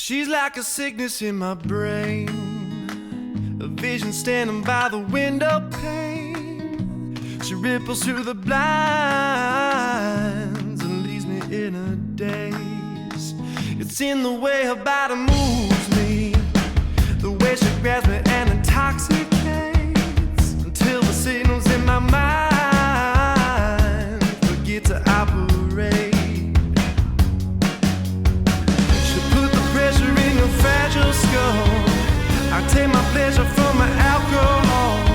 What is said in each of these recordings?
She's like a sickness in my brain, a vision standing by the window pane. She ripples through the blinds and leaves me in a daze. It's in the way her body moves me, the way she grabs me and intoxicates, until the signals in my mind forget to operate. Fragile skull. I take my pleasure from my alcohol.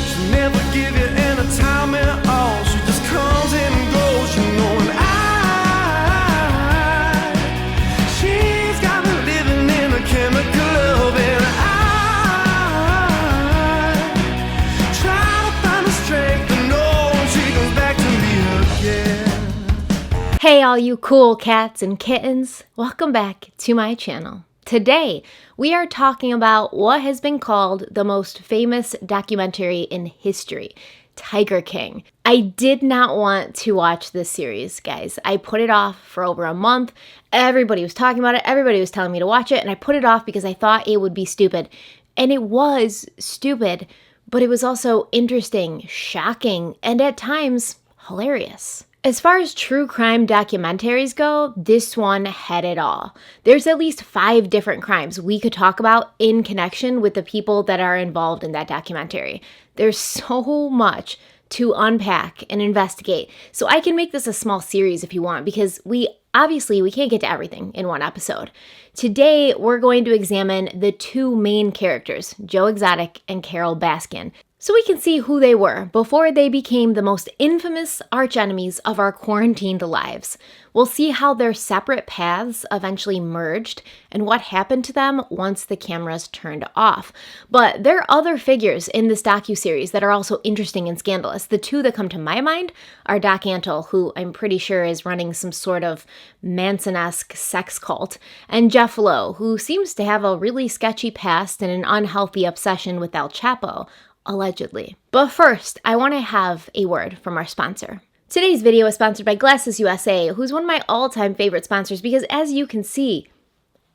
She'll never give you any time at all. She just comes and goes, you know, and she's got me living in a chemical love, and I try to find the strength to know when she comes back to me again. Hey all you cool cats and kittens, welcome back to my channel. Today, we are talking about what has been called the most famous documentary in history, Tiger King. I did not want to watch this series, guys. I put it off for over a month. Everybody was talking about it. Everybody was telling me to watch it, and I put it off because I thought it would be stupid. And it was stupid, but it was also interesting, shocking, and at times hilarious. As far as true crime documentaries go, this one had it all. There's at least 5 different crimes we could talk about in connection with the people that are involved in that documentary. There's so much to unpack and investigate. So I can make this a small series if you want, because we can't get to everything in one episode. Today, we're going to examine the 2 main characters, Joe Exotic and Carole Baskin, so we can see who they were before they became the most infamous archenemies of our quarantined lives. We'll see how their separate paths eventually merged and what happened to them once the cameras turned off. But there are other figures in this docuseries that are also interesting and scandalous. The 2 that come to my mind are Doc Antle, who I'm pretty sure is running some sort of Manson-esque sex cult, and Jeff Lowe, who seems to have a really sketchy past and an unhealthy obsession with El Chapo, allegedly. But first, I want to have a word from our sponsor. Today's video is sponsored by Glasses USA, who's one of my all-time favorite sponsors because, as you can see,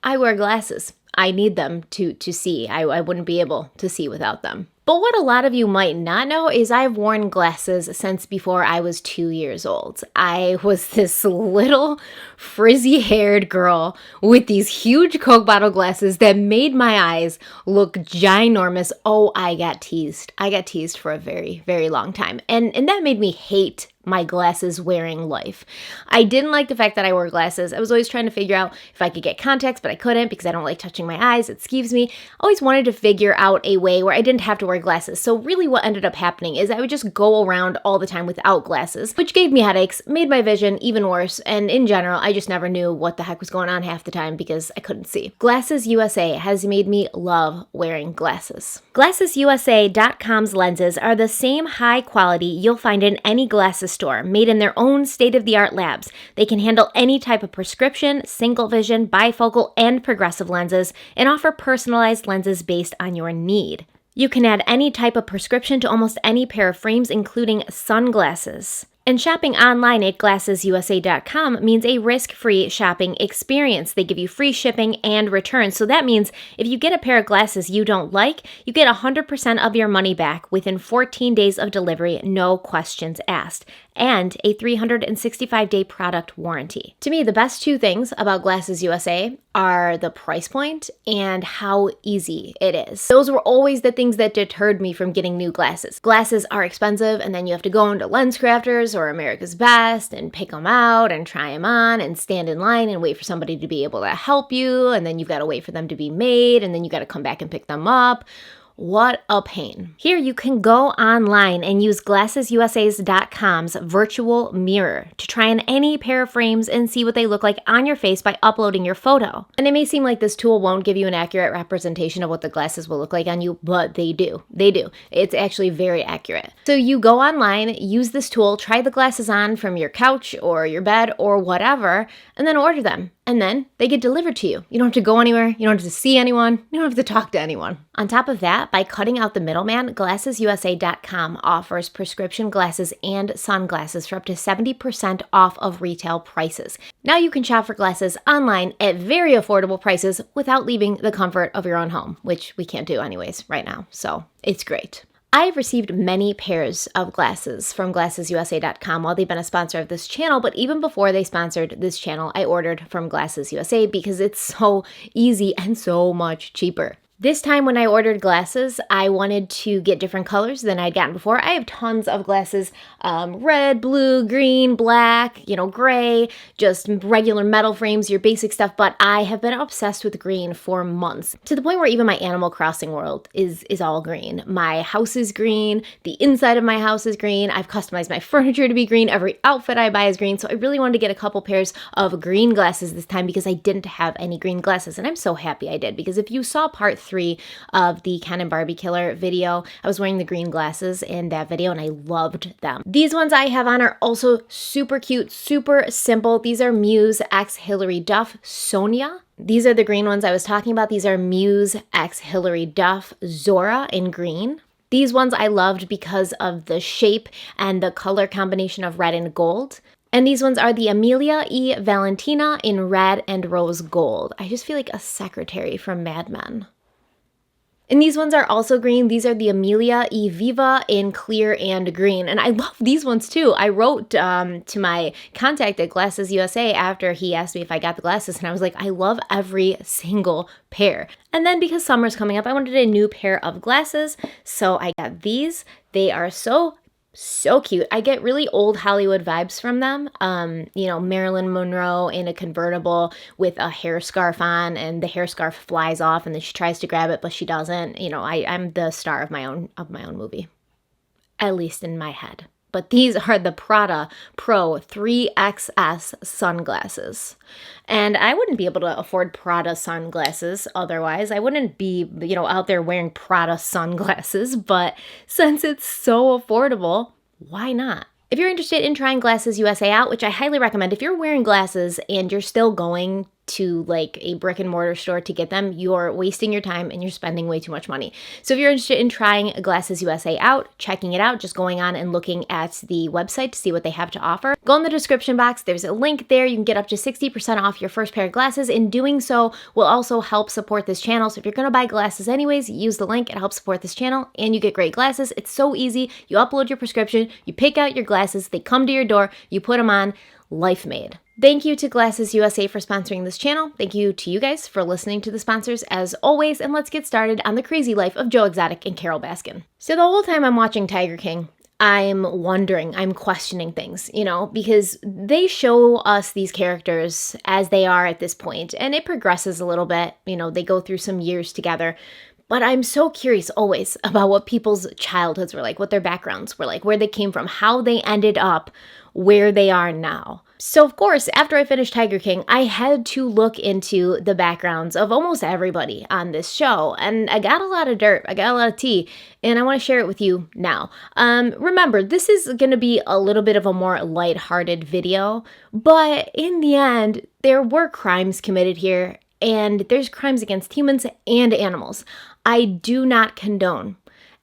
I wear glasses. I need them to see. I wouldn't be able to see without them. But what a lot of you might not know is I've worn glasses since before I was 2 years old. I was this little frizzy-haired girl with these huge Coke bottle glasses that made my eyes look ginormous. Oh, I got teased. I got teased for a very, very long time. And that made me hate my glasses wearing life. I didn't like the fact that I wore glasses. I was always trying to figure out if I could get contacts, but I couldn't because I don't like touching my eyes. It skeeves me. I always wanted to figure out a way where I didn't have to wear glasses. So really what ended up happening is I would just go around all the time without glasses, which gave me headaches, made my vision even worse, and in general, I just never knew what the heck was going on half the time because I couldn't see. Glasses USA has made me love wearing glasses. GlassesUSA.com's lenses are the same high quality you'll find in any glasses store, made in their own state-of-the-art labs. They can handle any type of prescription, single vision, bifocal, and progressive lenses, and offer personalized lenses based on your need. You can add any type of prescription to almost any pair of frames, including sunglasses. And shopping online at GlassesUSA.com means a risk-free shopping experience. They give you free shipping and returns. So that means if you get a pair of glasses you don't like, you get 100% of your money back within 14 days of delivery, no questions asked, and a 365-day product warranty. To me, the best 2 things about Glasses USA are the price point and how easy it is. Those were always the things that deterred me from getting new glasses. Glasses are expensive, and then you have to go into LensCrafters or America's Best and pick them out and try them on and stand in line and wait for somebody to be able to help you, and then you've got to wait for them to be made, and then you got to come back and pick them up. What a pain. Here you can go online and use GlassesUSA.com's virtual mirror to try on any pair of frames and see what they look like on your face by uploading your photo. And it may seem like this tool won't give you an accurate representation of what the glasses will look like on you, but they do. They do. It's actually very accurate. So you go online, use this tool, try the glasses on from your couch or your bed or whatever, and then order them. and then they get delivered to you. You don't have to go anywhere. You don't have to see anyone. You don't have to talk to anyone. On top of that, by cutting out the middleman, GlassesUSA.com offers prescription glasses and sunglasses for up to 70% off of retail prices. Now you can shop for glasses online at very affordable prices without leaving the comfort of your own home, which we can't do anyways right now, so it's great. I've received many pairs of glasses from GlassesUSA.com while they've been a sponsor of this channel, but even before they sponsored this channel, I ordered from Glasses USA because it's so easy and so much cheaper. This time when I ordered glasses, I wanted to get different colors than I'd gotten before. I have tons of glasses, red, blue, green, black, gray, just regular metal frames, your basic stuff, but I have been obsessed with green for months, to the point where even my Animal Crossing world is all green. My house is green, the inside of my house is green, I've customized my furniture to be green, every outfit I buy is green, so I really wanted to get a couple pairs of green glasses this time because I didn't have any green glasses, and I'm so happy I did, because if you saw part 3 of the Ken and Barbie Killer video, I was wearing the green glasses in that video and I loved them. These ones I have on are also super cute, super simple. These are Muse x Hilary Duff Sonia. These are the green ones I was talking about. These are Muse x Hilary Duff Zora in green. These ones I loved because of the shape and the color combination of red and gold. And these ones are the Amelia E. Valentina in red and rose gold. I just feel like a secretary from Mad Men. And these ones are also green. These are the Amelia E. Viva in clear and green. And I love these ones too. I wrote to my contact at Glasses USA after he asked me if I got the glasses. And I was like, I love every single pair. And then because summer's coming up, I wanted a new pair of glasses. So I got these. They are so cute. I get really old Hollywood vibes from them. Marilyn Monroe in a convertible with a hair scarf on, and the hair scarf flies off, and then she tries to grab it, but she doesn't. I'm the star of my own movie, at least in my head. But these are the Prada Pro 3XS sunglasses. And I wouldn't be able to afford Prada sunglasses otherwise. I wouldn't be, out there wearing Prada sunglasses. But since it's so affordable, why not? If you're interested in trying Glasses USA out, which I highly recommend, if you're wearing glasses and you're still going to like a brick and mortar store to get them, you're wasting your time and you're spending way too much money. So if you're interested in trying Glasses USA out, checking it out, just going on and looking at the website to see what they have to offer, go in the description box. There's a link there. You can get up to 60% off your first pair of glasses. In doing so will also help support this channel. So if you're going to buy glasses anyways, use the link. It helps support this channel and you get great glasses. It's so easy. You upload your prescription, you pick out your glasses, they come to your door, you put them on. Life made. Thank you to Glasses USA for sponsoring this channel. Thank you to you guys for listening to the sponsors as always, and let's get started on the crazy life of Joe Exotic and Carole Baskin. So the whole time I'm watching Tiger King, I'm wondering, I'm questioning things, because they show us these characters as they are at this point, and it progresses a little bit. They go through some years together. But I'm so curious always about what people's childhoods were like, what their backgrounds were like, where they came from, how they ended up where they are now. So of course, after I finished Tiger King, I had to look into the backgrounds of almost everybody on this show. And I got a lot of dirt, I got a lot of tea, and I want to share it with you now. Remember, this is going to be a little bit of a more lighthearted video, but in the end, there were crimes committed here, and there's crimes against humans and animals. I do not condone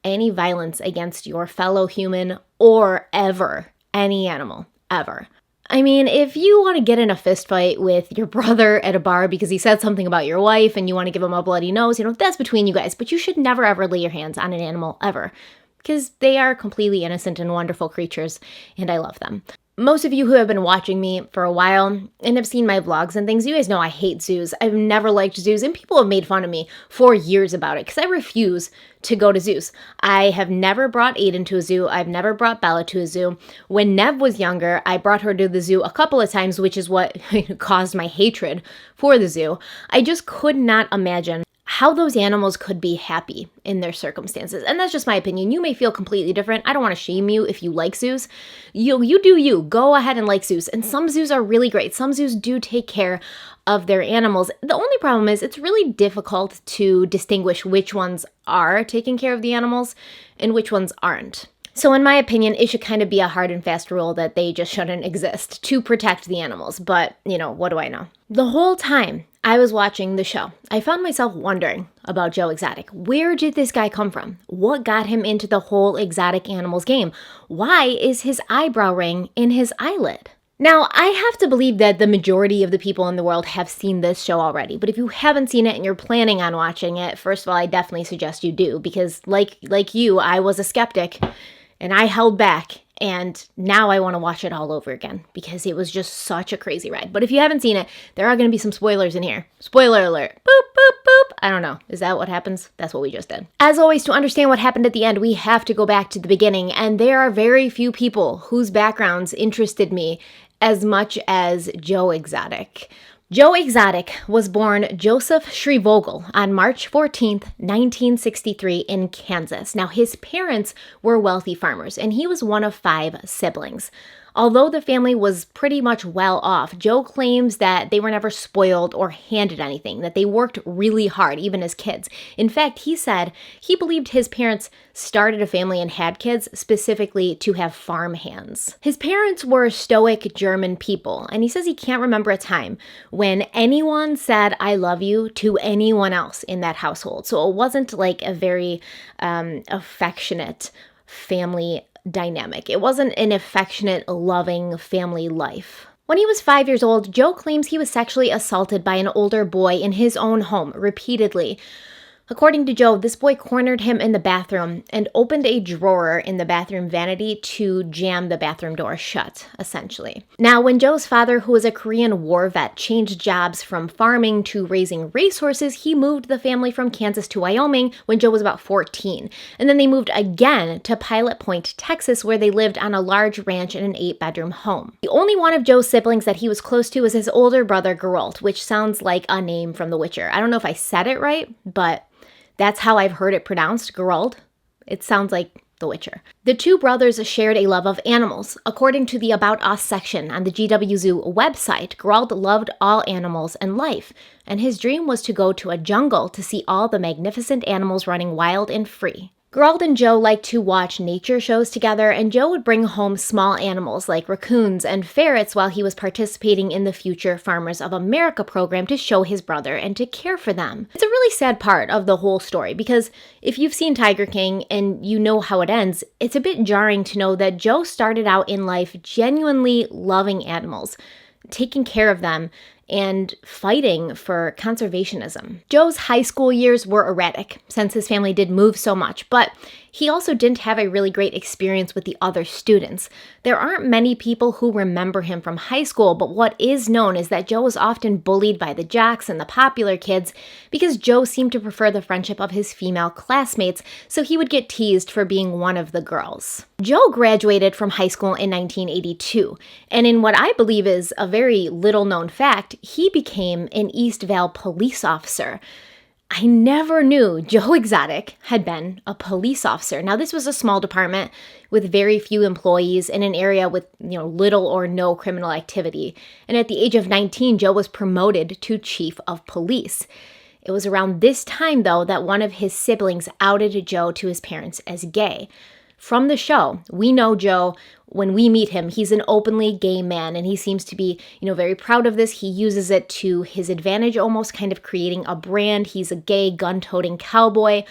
any violence against your fellow human or ever any animal, ever. I mean, if you want to get in a fist fight with your brother at a bar because he said something about your wife and you want to give him a bloody nose, that's between you guys, but you should never ever lay your hands on an animal ever, because they are completely innocent and wonderful creatures, and I love them. Most of you who have been watching me for a while and have seen my vlogs and things, you guys know I hate zoos. I've never liked zoos, and people have made fun of me for years about it because I refuse to go to zoos. I have never brought Aiden to a zoo. I've never brought Bella to a zoo. When Nev was younger, I brought her to the zoo a couple of times, which is what caused my hatred for the zoo. I just could not imagine how those animals could be happy in their circumstances. And that's just my opinion. You may feel completely different. I don't want to shame you if you like zoos. You do you. Go ahead and like zoos. And some zoos are really great. Some zoos do take care of their animals. The only problem is it's really difficult to distinguish which ones are taking care of the animals and which ones aren't. So in my opinion, it should kind of be a hard and fast rule that they just shouldn't exist to protect the animals. But, what do I know? The whole time I was watching the show, I found myself wondering about Joe Exotic. Where did this guy come from? What got him into the whole exotic animals game? Why is his eyebrow ring in his eyelid? Now, I have to believe that the majority of the people in the world have seen this show already, but if you haven't seen it and you're planning on watching it, first of all, I definitely suggest you do, because like you, I was a skeptic, and I held back, and now I want to watch it all over again, because it was just such a crazy ride. But if you haven't seen it, there are going to be some spoilers in here. Spoiler alert. Boop, boop, boop. I don't know. Is that what happens? That's what we just did. As always, to understand what happened at the end, we have to go back to the beginning, and there are very few people whose backgrounds interested me as much as Joe Exotic. Joe Exotic was born Joseph Shrevogel on March 14th, 1963 in Kansas. Now, his parents were wealthy farmers, and he was one of 5 siblings. Although the family was pretty much well off, Joe claims that they were never spoiled or handed anything, that they worked really hard, even as kids. In fact, he said he believed his parents started a family and had kids specifically to have farm hands. His parents were stoic German people, and he says he can't remember a time when anyone said, "I love you" to anyone else in that household. So it wasn't like a very affectionate family dynamic. It wasn't an affectionate, loving family life. When he was 5 years old, Joe claims he was sexually assaulted by an older boy in his own home repeatedly. According to Joe, this boy cornered him in the bathroom and opened a drawer in the bathroom vanity to jam the bathroom door shut, essentially. Now, when Joe's father, who was a Korean War vet, changed jobs from farming to raising racehorses, he moved the family from Kansas to Wyoming when Joe was about 14. And then they moved again to Pilot Point, Texas, where they lived on a large ranch in an 8-bedroom home. The only one of Joe's siblings that he was close to was his older brother, Geralt, which sounds like a name from The Witcher. I don't know if I said it right, but that's how I've heard it pronounced, Geralt. It sounds like The Witcher. The 2 brothers shared a love of animals. According to the About Us section on the GW Zoo website, Geralt loved all animals and life, and his dream was to go to a jungle to see all the magnificent animals running wild and free. Geralt and Joe liked to watch nature shows together, and Joe would bring home small animals like raccoons and ferrets while he was participating in the Future Farmers of America program to show his brother and to care for them. It's a really sad part of the whole story, because if you've seen Tiger King and you know how it ends, it's a bit jarring to know that Joe started out in life genuinely loving animals, taking care of them, and fighting for conservationism. Joe's high school years were erratic, since his family did move so much, but he also didn't have a really great experience with the other students. There aren't many people who remember him from high school, but what is known is that Joe was often bullied by the jocks and the popular kids because Joe seemed to prefer the friendship of his female classmates, so he would get teased for being one of the girls. Joe graduated from high school in 1982, and in what I believe is a very little-known fact, he became an East Vale police officer. I never knew Joe Exotic had been a police officer. Now, this was a small department with very few employees in an area with, little or no criminal activity. And at the age of 19, Joe was promoted to chief of police. It was around this time, though, that one of his siblings outed Joe to his parents as gay. From the show, we know Joe, when we meet him, he's an openly gay man, and he seems to be, very proud of this. He uses it to his advantage, almost kind of creating a brand. He's a gay, gun-toting cowboy,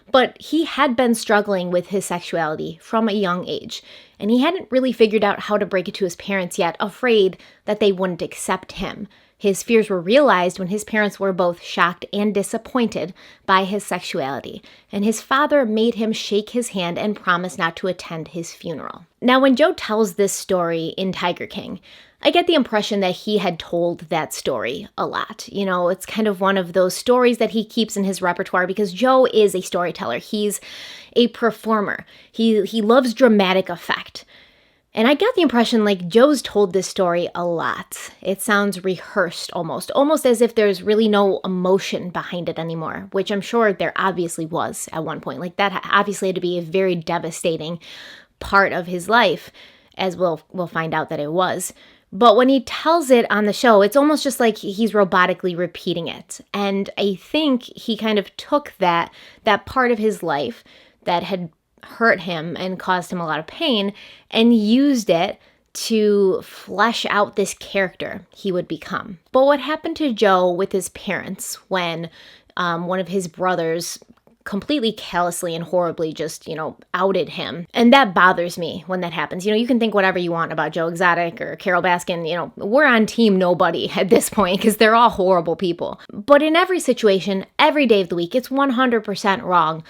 but he had been struggling with his sexuality from a young age, and he hadn't really figured out how to break it to his parents yet, afraid that they wouldn't accept him. His fears were realized when his parents were both shocked and disappointed by his sexuality, and his father made him shake his hand and promise not to attend his funeral. Now, when Joe tells this story in Tiger King, I get the impression that he had told that story a lot. It's kind of one of those stories that he keeps in his repertoire because Joe is a storyteller. He's a performer. He loves dramatic effect. And I got the impression like Joe's told this story a lot. It sounds rehearsed almost as if there's really no emotion behind it anymore, which I'm sure there obviously was at one point. Like that obviously had to be a very devastating part of his life, as we'll find out that it was. But when he tells it on the show, it's almost just like he's robotically repeating it. And I think he kind of took that part of his life that had hurt him and caused him a lot of pain, and used it to flesh out this character he would become. But what happened to Joe with his parents when one of his brothers completely callously and horribly just, outed him. And that bothers me when that happens. You can think whatever you want about Joe Exotic or Carole Baskin. We're on team nobody at this point because they're all horrible people. But in every situation, every day of the week, it's 100% wrong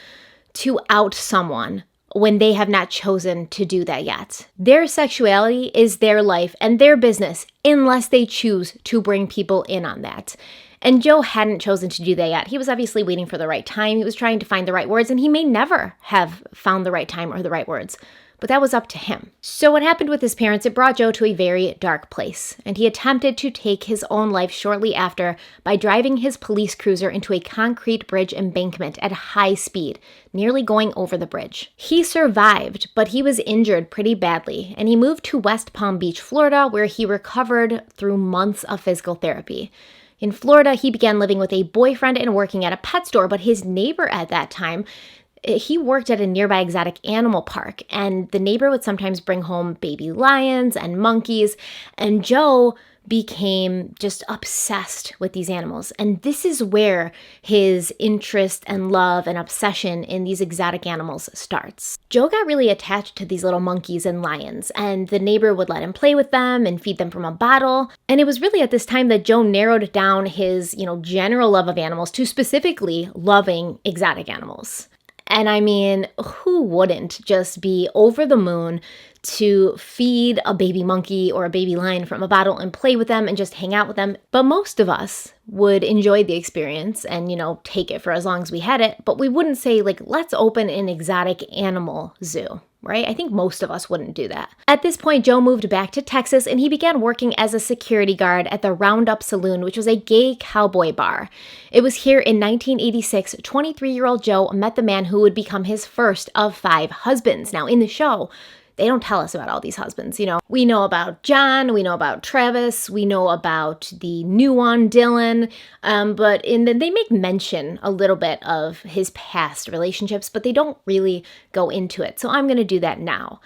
to out someone when they have not chosen to do that yet. Their sexuality is their life and their business unless they choose to bring people in on that. And Joe hadn't chosen to do that yet. He was obviously waiting for the right time. He was trying to find the right words, and he may never have found the right time or the right words. But that was up to him. So what happened with his parents, it brought Joe to a very dark place. And he attempted to take his own life shortly after by driving his police cruiser into a concrete bridge embankment at high speed, nearly going over the bridge. He survived, but he was injured pretty badly. And he moved to West Palm Beach, Florida, where he recovered through months of physical therapy. In Florida, he began living with a boyfriend and working at a pet store, but his neighbor at that time, he worked at a nearby exotic animal park, and the neighbor would sometimes bring home baby lions and monkeys, and Joe became just obsessed with these animals. And this is where his interest and love and obsession in these exotic animals starts. Joe got really attached to these little monkeys and lions, and the neighbor would let him play with them and feed them from a bottle. And it was really at this time that Joe narrowed down his, general love of animals to specifically loving exotic animals. And I mean, who wouldn't just be over the moon to feed a baby monkey or a baby lion from a bottle and play with them and just hang out with them? But most of us would enjoy the experience and, take it for as long as we had it. But we wouldn't say, let's open an exotic animal zoo, right? I think most of us wouldn't do that. At this point, Joe moved back to Texas and he began working as a security guard at the Roundup Saloon, which was a gay cowboy bar. It was here in 1986, 23-year-old Joe met the man who would become his first of 5 husbands. Now, in the show, they don't tell us about all these husbands, We know about John, we know about Travis, we know about the new one, Dylan, but they make mention a little bit of his past relationships, but they don't really go into it. So I'm going to do that now.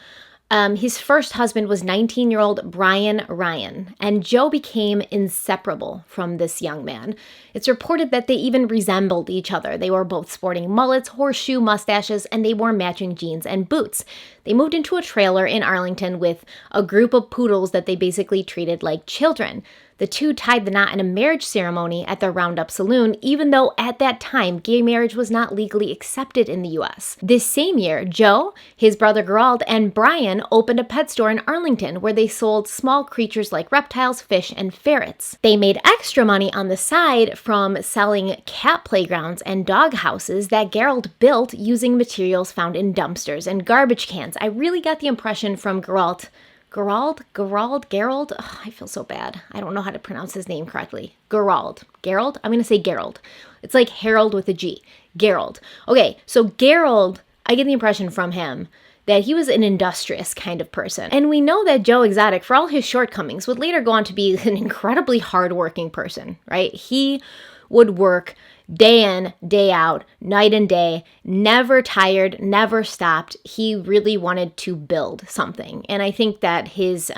His first husband was 19-year-old Brian Ryan, and Joe became inseparable from this young man. It's reported that they even resembled each other. They were both sporting mullets, horseshoe mustaches, and they wore matching jeans and boots. They moved into a trailer in Arlington with a group of poodles that they basically treated like children. The two tied the knot in a marriage ceremony at the Roundup Saloon, even though at that time, gay marriage was not legally accepted in the U.S. This same year, Joe, his brother Gerald, and Brian opened a pet store in Arlington where they sold small creatures like reptiles, fish, and ferrets. They made extra money on the side from selling cat playgrounds and dog houses that Gerald built using materials found in dumpsters and garbage cans. I really got the impression from Gerald. Ugh, I feel so bad. I don't know how to pronounce his name correctly. Gerald? I'm going to say Gerald. It's like Harold with a G. Gerald. Okay, so Gerald, I get the impression from him that he was an industrious kind of person. And we know that Joe Exotic, for all his shortcomings, would later go on to be an incredibly hardworking person, right? He would work day in, day out, night and day, never tired, never stopped. He really wanted to build something. And I think that his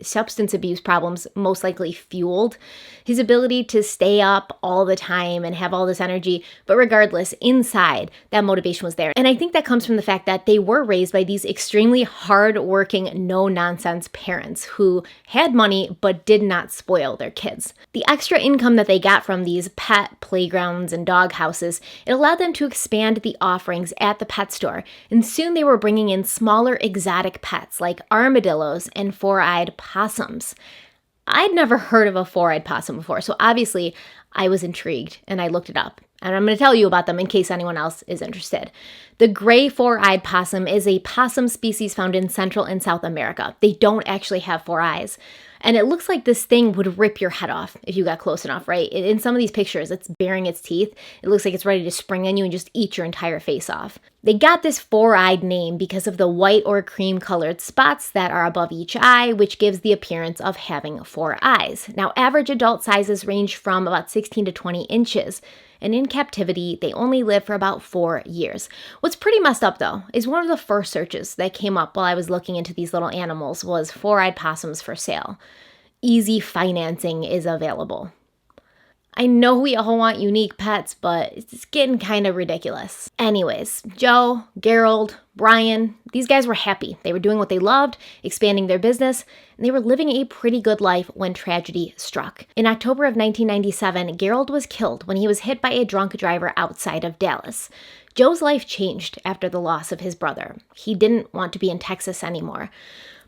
substance abuse problems most likely fueled his ability to stay up all the time and have all this energy. But regardless, inside, that motivation was there. And I think that comes from the fact that they were raised by these extremely hardworking, no-nonsense parents who had money but did not spoil their kids. The extra income that they got from these pet playgrounds and dog houses, it allowed them to expand the offerings at the pet store, and soon they were bringing in smaller exotic pets like armadillos and four-eyed possums. I'd never heard of a four-eyed possum before, so obviously I was intrigued and I looked it up. And I'm going to tell you about them in case anyone else is interested. The gray four-eyed possum is a possum species found in Central and South America. They don't actually have 4 eyes. And it looks like this thing would rip your head off if you got close enough, right? In some of these pictures, it's baring its teeth. It looks like it's ready to spring on you and just eat your entire face off. They got this four-eyed name because of the white or cream-colored spots that are above each eye, which gives the appearance of having 4 eyes. Now, average adult sizes range from about 16 to 20 inches. and in captivity, they only lived for about 4 years. What's pretty messed up, though, is one of the first searches that came up while I was looking into these little animals was 4-eyed possums for sale. Easy financing is available. I know we all want unique pets, but it's getting kind of ridiculous. Anyways, Joe, Gerald, Brian, these guys were happy. They were doing what they loved, expanding their business, and they were living a pretty good life when tragedy struck. In October of 1997, Gerald was killed when he was hit by a drunk driver outside of Dallas. Joe's life changed after the loss of his brother. He didn't want to be in Texas anymore,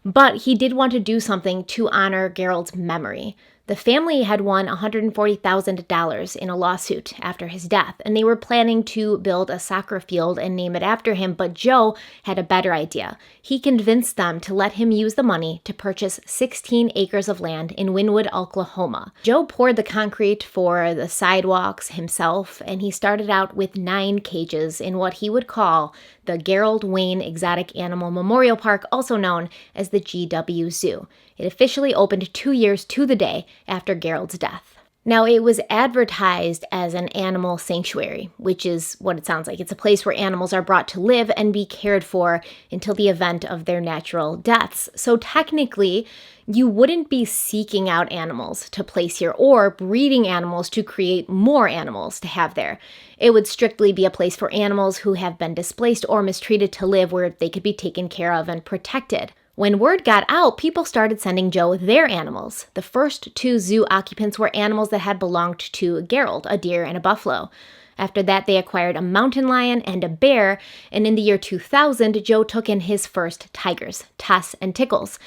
but he did want to do something to honor Gerald's memory. The family had won $140,000 in a lawsuit after his death, and they were planning to build a soccer field and name it after him, but Joe had a better idea. He convinced them to let him use the money to purchase 16 acres of land in Wynwood, Oklahoma. Joe poured the concrete for the sidewalks himself, and he started out with 9 cages in what he would call the Gerald Wayne Exotic Animal Memorial Park, also known as the GW Zoo. It officially opened 2 years to the day after Gerald's death. Now, it was advertised as an animal sanctuary, which is what it sounds like. It's a place where animals are brought to live and be cared for until the event of their natural deaths. So technically, you wouldn't be seeking out animals to place here or breeding animals to create more animals to have there. It would strictly be a place for animals who have been displaced or mistreated to live where they could be taken care of and protected. When word got out, people started sending Joe their animals. The first 2 zoo occupants were animals that had belonged to Gerald, a deer and a buffalo. After that, they acquired a mountain lion and a bear, and in the year 2000, Joe took in his first tigers, Tess and Tickles.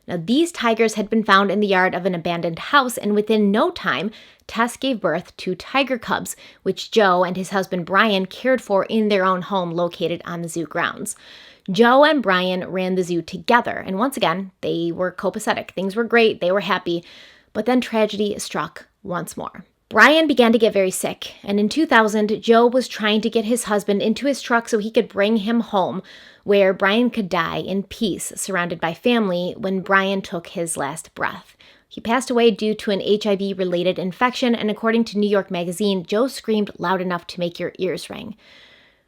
Now, these tigers had been found in the yard of an abandoned house, and within no time, Tess gave birth to tiger cubs, which Joe and his husband Brian cared for in their own home located on the zoo grounds. Joe and Brian ran the zoo together, and once again, they were copacetic. Things were great, they were happy, but then tragedy struck once more. Brian began to get very sick, and in 2000, Joe was trying to get his husband into his truck so he could bring him home, where Brian could die in peace, surrounded by family, when Brian took his last breath. He passed away due to an HIV-related infection, and according to New York Magazine, Joe screamed loud enough to make your ears ring.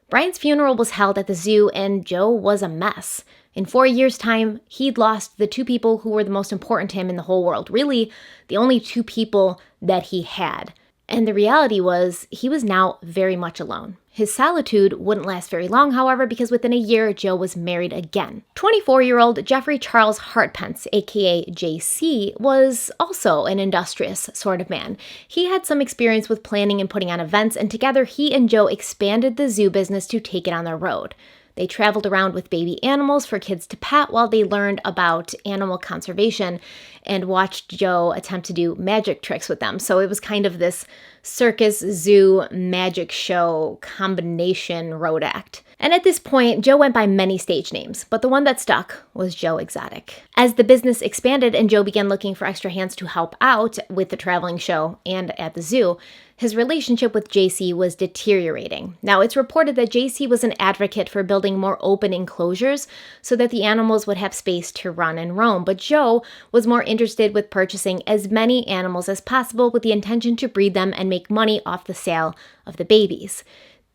Brian's funeral was held at the zoo, and Joe was a mess. In 4 years' time, he'd lost the 2 people who were the most important to him in the whole world. Really, the only 2 people that he had. And the reality was, he was now very much alone. His solitude wouldn't last very long, however, because within a year, Joe was married again. 24-year-old Jeffrey Charles Hartpence, aka JC, was also an industrious sort of man. He had some experience with planning and putting on events, and together he and Joe expanded the zoo business to take it on the road. They traveled around with baby animals for kids to pet while they learned about animal conservation and watched Joe attempt to do magic tricks with them. So it was kind of this circus, zoo, magic show combination road act. And at this point, Joe went by many stage names, but the one that stuck was Joe Exotic. As the business expanded and Joe began looking for extra hands to help out with the traveling show and at the zoo, his relationship with JC was deteriorating. Now, it's reported that JC was an advocate for building more open enclosures so that the animals would have space to run and roam, but Joe was more interested with purchasing as many animals as possible with the intention to breed them and make money off the sale of the babies.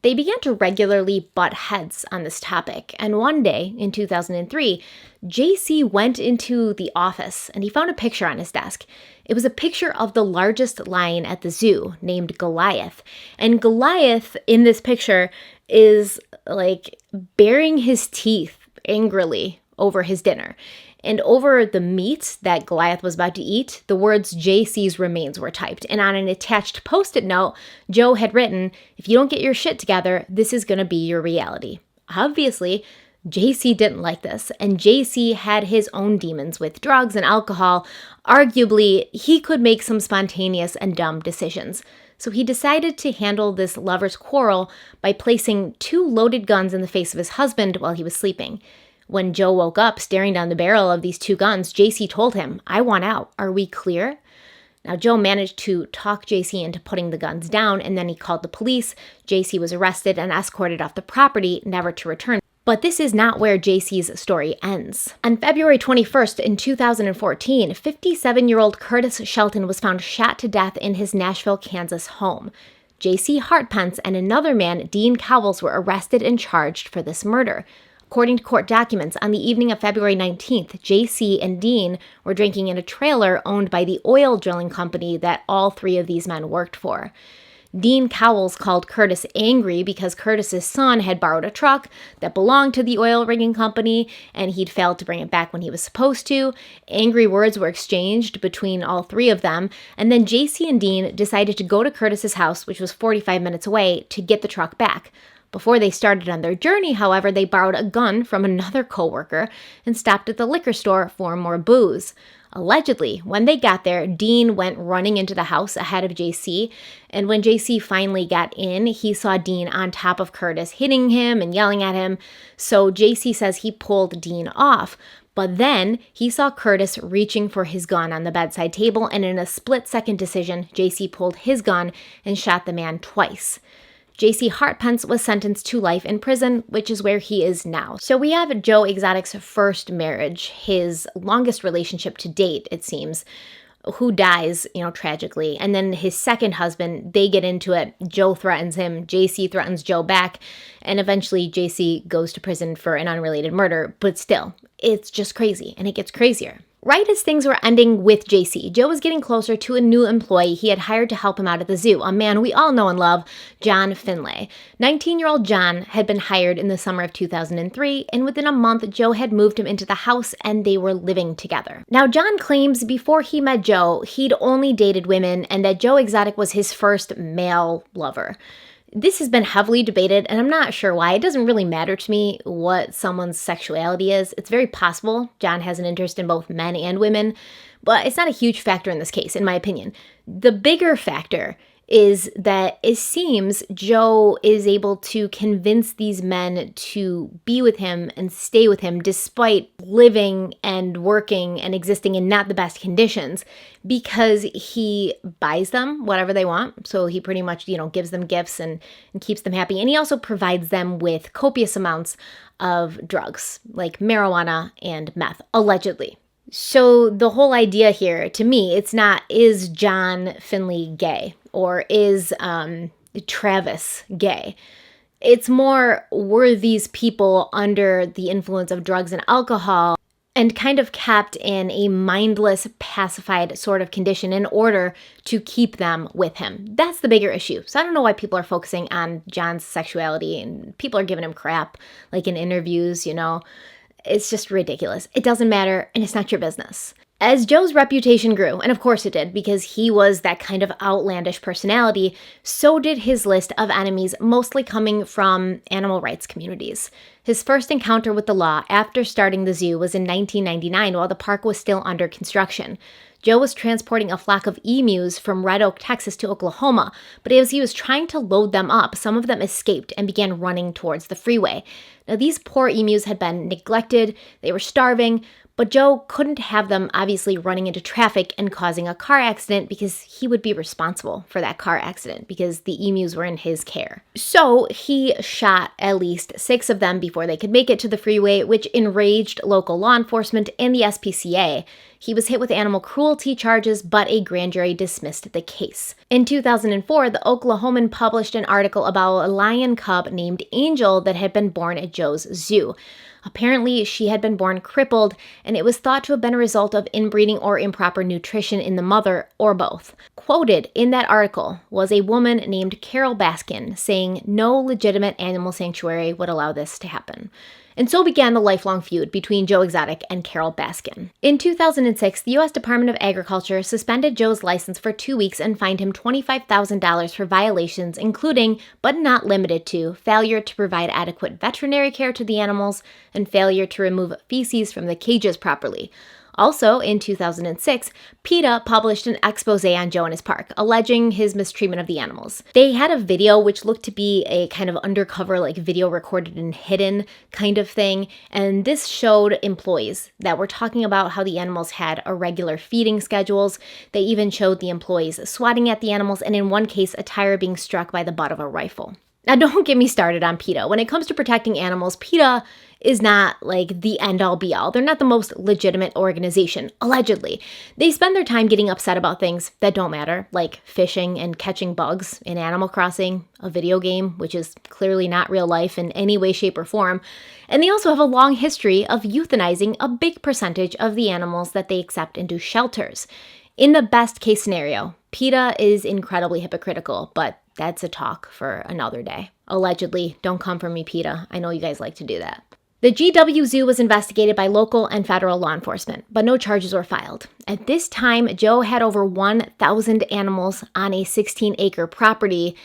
They began to regularly butt heads on this topic, and one day, in 2003, JC went into the office and he found a picture on his desk. It was a picture of the largest lion at the zoo, named Goliath. And Goliath, in this picture, is like baring his teeth angrily over his dinner. And over the meat that Goliath was about to eat, the words JC's remains were typed. And on an attached post-it note, Joe had written, "If you don't get your shit together, this is going to be your reality." Obviously, JC didn't like this, and JC had his own demons with drugs and alcohol. Arguably, he could make some spontaneous and dumb decisions. So he decided to handle this lover's quarrel by placing 2 loaded guns in the face of his husband while he was sleeping. When Joe woke up staring down the barrel of these 2 guns, JC told him, "I want out. Are we clear?" Now, Joe managed to talk JC into putting the guns down, and then he called the police. JC was arrested and escorted off the property, never to return. But this is not where JC's story ends. On February 21st in 2014, 57-year-old Curtis Shelton was found shot to death in his Nashville, Kansas home. J.C. Hartpence and another man, Dean Cowles, were arrested and charged for this murder. According to court documents, on the evening of February 19th, J.C. and Dean were drinking in a trailer owned by the oil drilling company that all three of these men worked for. Dean Cowles called Curtis angry because Curtis's son had borrowed a truck that belonged to the oil rigging company and he'd failed to bring it back when he was supposed to. Angry words were exchanged between all three of them, and then JC and Dean decided to go to Curtis's house, which was 45 minutes away, to get the truck back. Before they started on their journey, however, they borrowed a gun from another coworker and stopped at the liquor store for more booze. Allegedly, when they got there, Dean went running into the house ahead of JC, and when JC finally got in, he saw Dean on top of Curtis, hitting him and yelling at him, so JC says he pulled Dean off. But then he saw Curtis reaching for his gun on the bedside table, and in a split-second decision, JC pulled his gun and shot the man twice. J.C. Hartpence was sentenced to life in prison, which is where he is now. So we have Joe Exotic's first marriage, his longest relationship to date, it seems, who dies, tragically. And then his second husband, they get into it. Joe threatens him. J.C. threatens Joe back. And eventually J.C. goes to prison for an unrelated murder. But still, it's just crazy. And it gets crazier. Right as things were ending with JC, Joe was getting closer to a new employee he had hired to help him out at the zoo, a man we all know and love, John Finlay. 19-year-old John had been hired in the summer of 2003, and within a month, Joe had moved him into the house and they were living together. Now, John claims before he met Joe, he'd only dated women and that Joe Exotic was his first male lover. This has been heavily debated, and I'm not sure why. It doesn't really matter to me what someone's sexuality is. It's very possible John has an interest in both men and women, but it's not a huge factor in this case, in my opinion. The bigger factor is that it seems Joe is able to convince these men to be with him and stay with him despite living and working and existing in not the best conditions, because he buys them whatever they want. So he pretty much, gives them gifts and keeps them happy. And he also provides them with copious amounts of drugs like marijuana and meth, allegedly. So the whole idea here, to me, it's not, is John Finlay gay or is Travis gay? It's more, were these people under the influence of drugs and alcohol and kind of kept in a mindless, pacified sort of condition in order to keep them with him? That's the bigger issue. So I don't know why people are focusing on John's sexuality and people are giving him crap, like in interviews, It's just ridiculous. It doesn't matter, and it's not your business. As Joe's reputation grew, and of course it did, because he was that kind of outlandish personality, so did his list of enemies, mostly coming from animal rights communities. His first encounter with the law after starting the zoo was in 1999 while the park was still under construction. Joe was transporting a flock of emus from Red Oak, Texas to Oklahoma, but as he was trying to load them up, some of them escaped and began running towards the freeway. Now, these poor emus had been neglected, they were starving, but Joe couldn't have them obviously running into traffic and causing a car accident because he would be responsible for that car accident because the emus were in his care. So he shot at least 6 of them before they could make it to the freeway, which enraged local law enforcement and the SPCA. He was hit with animal cruelty charges, but a grand jury dismissed the case. In 2004, the Oklahoman published an article about a lion cub named Angel that had been born at Joe's zoo. Apparently, she had been born crippled, and it was thought to have been a result of inbreeding or improper nutrition in the mother, or both. Quoted in that article was a woman named Carol Baskin saying no legitimate animal sanctuary would allow this to happen. And so began the lifelong feud between Joe Exotic and Carol Baskin. In 2006, the U.S. Department of Agriculture suspended Joe's license for 2 weeks and fined him $25,000 for violations, including, but not limited to, failure to provide adequate veterinary care to the animals and failure to remove feces from the cages properly. Also, in 2006, PETA published an expose on Joe and his park, alleging his mistreatment of the animals. They had a video which looked to be a kind of undercover, video recorded and hidden kind of thing, and this showed employees that were talking about how the animals had irregular feeding schedules. They even showed the employees swatting at the animals, and in one case, a tire being struck by the butt of a rifle. Now, don't get me started on PETA. When it comes to protecting animals, PETA is not like the end-all be-all. They're not the most legitimate organization, allegedly. They spend their time getting upset about things that don't matter, like fishing and catching bugs in Animal Crossing, a video game, which is clearly not real life in any way, shape, or form. And they also have a long history of euthanizing a big percentage of the animals that they accept into shelters. In the best case scenario, PETA is incredibly hypocritical, but that's a talk for another day. Allegedly, don't come for me, PETA. I know you guys like to do that. The GW Zoo was investigated by local and federal law enforcement, but no charges were filed. At this time, Joe had over 1,000 animals on a 16-acre property,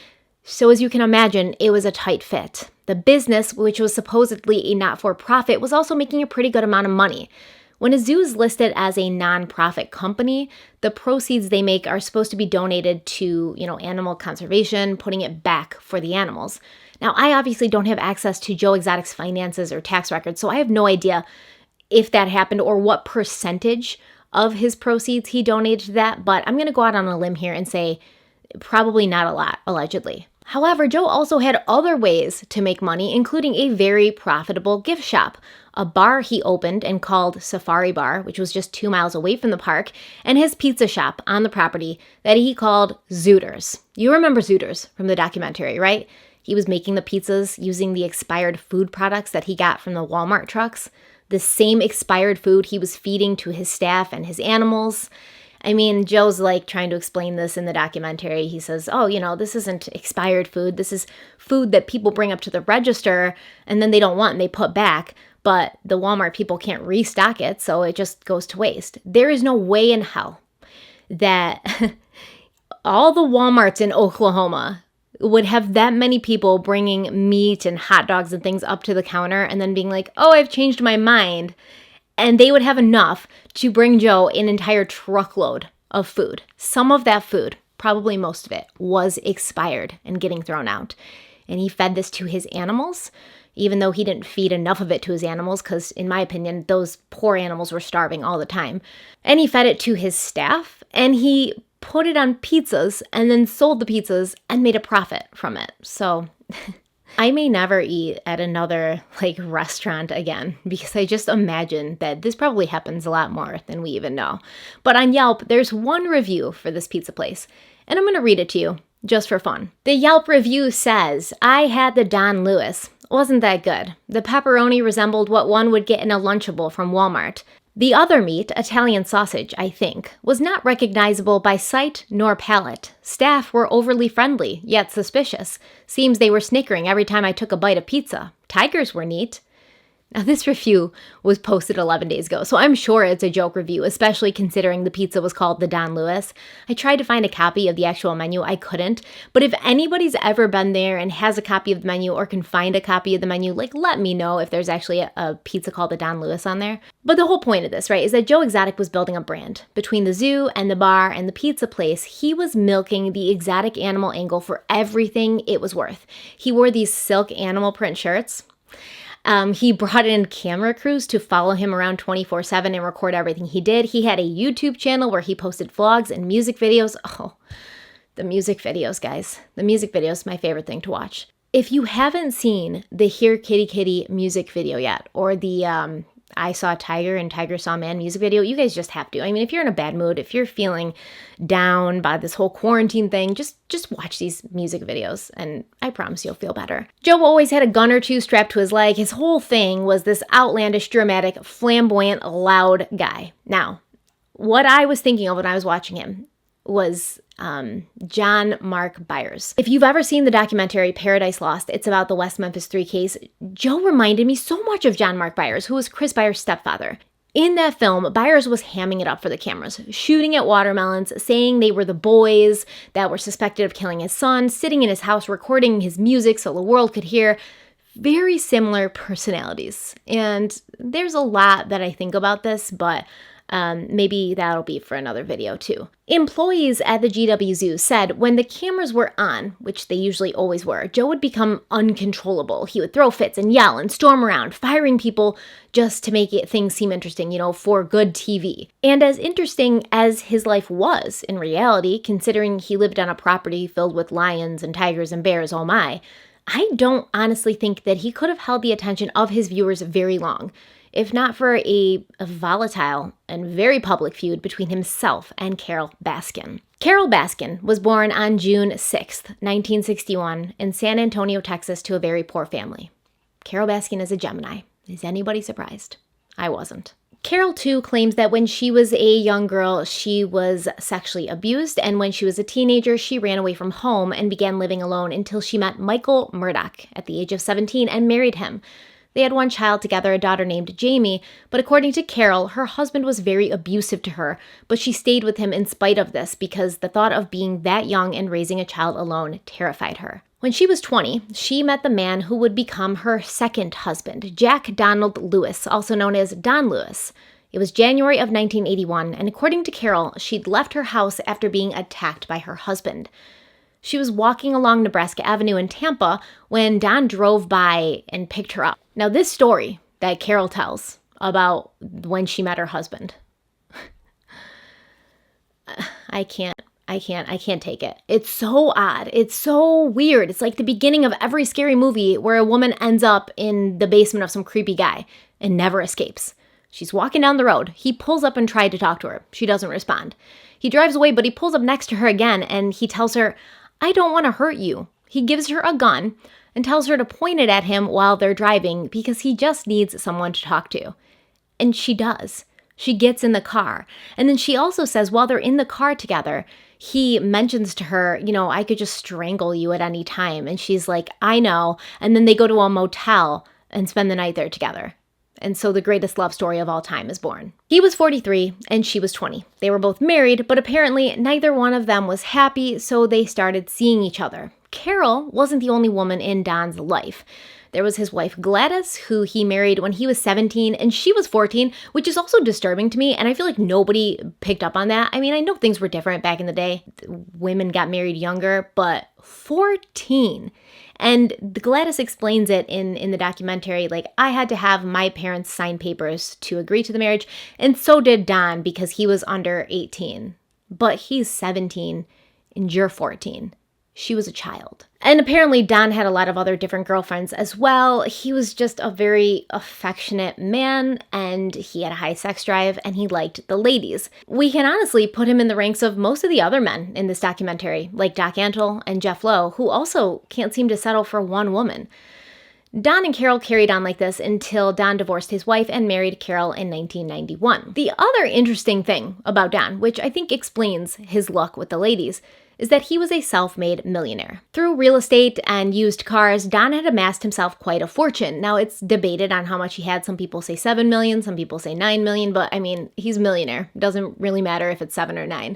so as you can imagine, it was a tight fit. The business, which was supposedly a not-for-profit, was also making a pretty good amount of money. When a zoo is listed as a nonprofit company, the proceeds they make are supposed to be donated to, animal conservation, putting it back for the animals. Now, I obviously don't have access to Joe Exotic's finances or tax records, so I have no idea if that happened or what percentage of his proceeds he donated to that, but I'm going to go out on a limb here and say probably not a lot, allegedly. However, Joe also had other ways to make money, including a very profitable gift shop, a bar he opened and called Safari Bar, which was just 2 miles away from the park, and his pizza shop on the property that he called Zooters. You remember Zooters from the documentary, right? He was making the pizzas using the expired food products that he got from the Walmart trucks, the same expired food he was feeding to his staff and his animals. I mean, Joe's like trying to explain this in the documentary. He says, this isn't expired food. This is food that people bring up to the register and then they don't want and they put back. But the Walmart people can't restock it, so it just goes to waste. There is no way in hell that all the Walmarts in Oklahoma would have that many people bringing meat and hot dogs and things up to the counter and then being like, oh, I've changed my mind. And they would have enough to bring Joe an entire truckload of food. Some of that food, probably most of it, was expired and getting thrown out. And he fed this to his animals, even though he didn't feed enough of it to his animals, because in my opinion, those poor animals were starving all the time. And he fed it to his staff, and he put it on pizzas and then sold the pizzas and made a profit from it. So I may never eat at another restaurant again, because I just imagine that this probably happens a lot more than we even know. But on Yelp, there's one review for this pizza place, and I'm going to read it to you just for fun. The Yelp review says, I had the Don Lewis. Wasn't that good. The pepperoni resembled what one would get in a Lunchable from Walmart. The other meat, Italian sausage, I think, was not recognizable by sight nor palate. Staff were overly friendly, yet suspicious. Seems they were snickering every time I took a bite of pizza. Tigers were neat. Now, this review was posted 11 days ago, so I'm sure it's a joke review, especially considering the pizza was called the Don Lewis. I tried to find a copy of the actual menu. I couldn't. But if anybody's ever been there and has a copy of the menu or can find a copy of the menu, let me know if there's actually a pizza called the Don Lewis on there. But the whole point of this, right, is that Joe Exotic was building a brand. Between the zoo and the bar and the pizza place, he was milking the exotic animal angle for everything it was worth. He wore these silk animal print shirts. He brought in camera crews to follow him around 24/7 and record everything he did. He had a YouTube channel where he posted vlogs and music videos. Oh, the music videos, guys. The music videos, my favorite thing to watch. If you haven't seen the Here Kitty Kitty music video yet, or the I Saw a Tiger and Tiger Saw a Man music video, you guys just have to. I mean, if you're in a bad mood, if you're feeling down by this whole quarantine thing, just watch these music videos and I promise you'll feel better. Joe always had a gun or two strapped to his leg. His whole thing was this outlandish, dramatic, flamboyant, loud guy. Now, what I was thinking of when I was watching him was John Mark Byers. If you've ever seen the documentary Paradise Lost, it's about the West Memphis 3 case. Joe reminded me so much of John Mark Byers, who was Chris Byers' stepfather. In that film, Byers was hamming it up for the cameras, shooting at watermelons, saying they were the boys that were suspected of killing his son, sitting in his house recording his music so the world could hear. Very similar personalities. And there's a lot that I think about this, but maybe that'll be for another video too. Employees at the GW Zoo said when the cameras were on, which they usually always were, Joe would become uncontrollable. He would throw fits and yell and storm around, firing people just to make things seem interesting, for good TV. And as interesting as his life was in reality, considering he lived on a property filled with lions and tigers and bears, oh my, I don't honestly think that he could have held the attention of his viewers very long, if not for a volatile and very public feud between himself and Carole Baskin. Carole Baskin was born on June 6th, 1961, in San Antonio, Texas, to a very poor family. Carole Baskin is a Gemini. Is anybody surprised? I wasn't. Carole, too, claims that when she was a young girl, she was sexually abused, and when she was a teenager, she ran away from home and began living alone until she met Michael Murdoch at the age of 17 and married him. They had one child together, a daughter named Jamie, but according to Carole, her husband was very abusive to her, but she stayed with him in spite of this because the thought of being that young and raising a child alone terrified her. When she was 20, she met the man who would become her second husband, Jack Donald Lewis, also known as Don Lewis. It was January of 1981, and according to Carole, she'd left her house after being attacked by her husband. She was walking along Nebraska Avenue in Tampa when Don drove by and picked her up. Now, this story that Carole tells about when she met her husband, I can't take it. It's so odd. It's so weird. It's like the beginning of every scary movie where a woman ends up in the basement of some creepy guy and never escapes. She's walking down the road. He pulls up and tried to talk to her. She doesn't respond. He drives away, but he pulls up next to her again and he tells her, "I don't want to hurt you." He gives her a gun and tells her to point it at him while they're driving because he just needs someone to talk to. And she does. She gets in the car. And then she also says while they're in the car together, he mentions to her, "I could just strangle you at any time." And she's like, "I know." And then they go to a motel and spend the night there together. And so the greatest love story of all time is born. He was 43 and she was 20. They were both married, but apparently neither one of them was happy, so they started seeing each other. Carole wasn't the only woman in Don's life. There was his wife Gladys, who he married when he was 17 and she was 14, which is also disturbing to me, and I feel like nobody picked up on that. I mean, I know things were different back in the day. Women got married younger, but 14. And Gladys explains it in the documentary, like, "I had to have my parents sign papers to agree to the marriage, and so did Don because he was under 18. But he's 17 and you're 14. She was a child." And apparently Don had a lot of other different girlfriends as well. He was just a very affectionate man, and he had a high sex drive, and he liked the ladies. We can honestly put him in the ranks of most of the other men in this documentary, like Doc Antle and Jeff Lowe, who also can't seem to settle for one woman. Don and Carole carried on like this until Don divorced his wife and married Carole in 1991. The other interesting thing about Don, which I think explains his luck with the ladies, is that he was a self-made millionaire. Through real estate and used cars, Don had amassed himself quite a fortune. Now, it's debated on how much he had. Some people say 7 million, some people say 9 million, but I mean, he's a millionaire. It doesn't really matter if it's 7 or 9.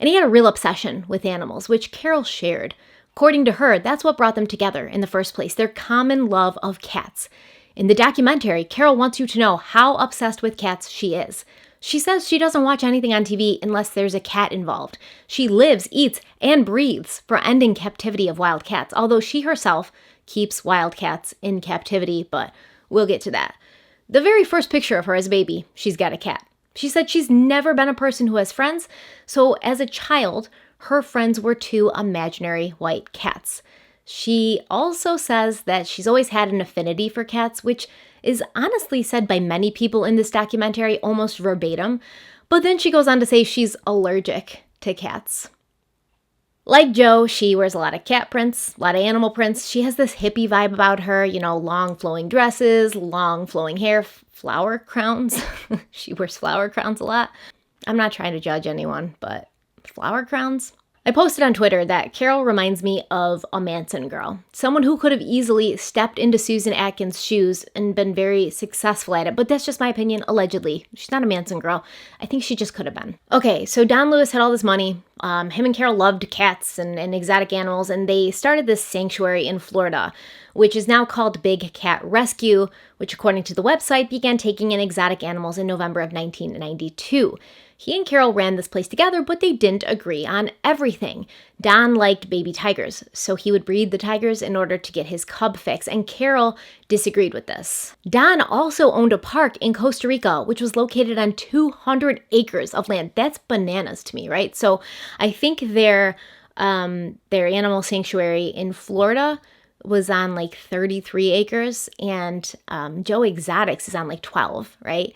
And he had a real obsession with animals, which Carole shared. According to her, that's what brought them together in the first place, their common love of cats. In the documentary, Carole wants you to know how obsessed with cats she is. She says she doesn't watch anything on TV unless there's a cat involved. She lives, eats, and breathes for ending captivity of wild cats, although she herself keeps wild cats in captivity, but we'll get to that. The very first picture of her as a baby, she's got a cat. She said she's never been a person who has friends, so as a child, her friends were 2 imaginary white cats. She also says that she's always had an affinity for cats, which is honestly said by many people in this documentary, almost verbatim. But then she goes on to say she's allergic to cats. Like Joe, she wears a lot of cat prints, a lot of animal prints. She has this hippie vibe about her, long flowing dresses, long flowing hair, flower crowns. She wears flower crowns a lot. I'm not trying to judge anyone, but flower crowns? I posted on Twitter that Carole reminds me of a Manson girl, someone who could have easily stepped into Susan Atkins' shoes and been very successful at it, but that's just my opinion, allegedly. She's not a Manson girl. I think she just could have been. Okay, so Don Lewis had all this money. Him and Carole loved cats and exotic animals, and they started this sanctuary in Florida, which is now called Big Cat Rescue, which according to the website began taking in exotic animals in November of 1992. He and Carole ran this place together, but they didn't agree on everything. Don liked baby tigers, so he would breed the tigers in order to get his cub fix, and Carole disagreed with this. Don also owned a park in Costa Rica, which was located on 200 acres of land. That's bananas to me, right? So I think their animal sanctuary in Florida was on like 33 acres and Joe Exotic's is on like 12, right?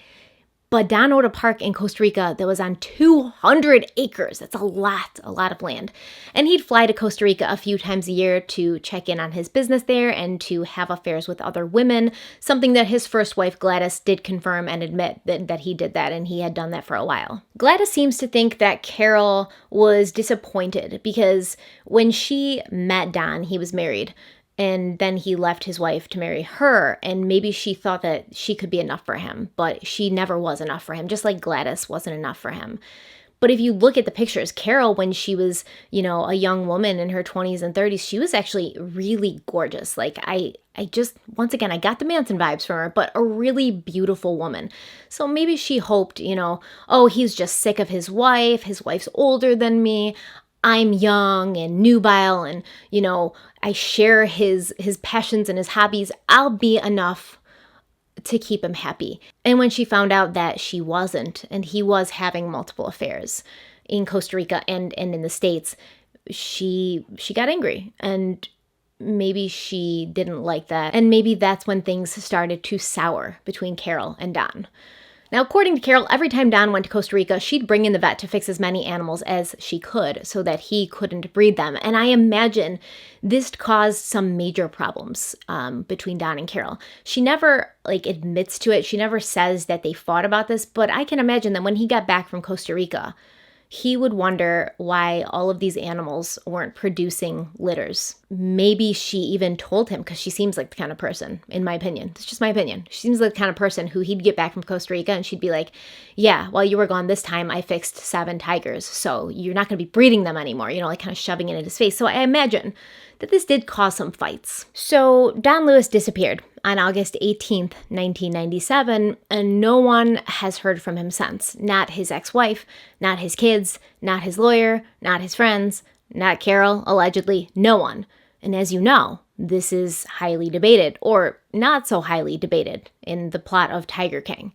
But Don owned a park in Costa Rica that was on 200 acres. That's a lot of land. And he'd fly to Costa Rica a few times a year to check in on his business there and to have affairs with other women, something that his first wife, Gladys, did confirm and admit that he did that, and he had done that for a while. Gladys seems to think that Carol was disappointed because when she met Don, he was married. And then he left his wife to marry her, and maybe she thought that she could be enough for him, but she never was enough for him, just like Gladys wasn't enough for him. But if you look at the pictures, Carol, when she was, a young woman in her 20s and 30s, she was actually really gorgeous. Like, I just, once again, I got the Manson vibes from her, but a really beautiful woman. So maybe she hoped, oh, he's just sick of his wife's older than me. I'm young and nubile and, I share his passions and his hobbies. I'll be enough to keep him happy. And when she found out that she wasn't, and he was having multiple affairs in Costa Rica and in the States, she got angry, and maybe she didn't like that. And maybe that's when things started to sour between Carol and Don. Now, according to Carol, every time Don went to Costa Rica, she'd bring in the vet to fix as many animals as she could so that he couldn't breed them. And I imagine this caused some major problems between Don and Carol. She never admits to it. She never says that they fought about this, but I can imagine that when he got back from Costa Rica, he would wonder why all of these animals weren't producing litters. Maybe she even told him, because she seems like the kind of person, in my opinion, it's just my opinion, she seems like the kind of person who he'd get back from Costa Rica and she'd be like, yeah, while you were gone this time, I fixed 7 tigers, so you're not going to be breeding them anymore, kind of shoving it in his face. So I imagine that this did cause some fights. So Don Lewis disappeared on August 18th, 1997, and no one has heard from him since. Not his ex-wife, not his kids, not his lawyer, not his friends, not Carol, allegedly, no one. And as you know, this is highly debated, or not so highly debated, in the plot of Tiger King.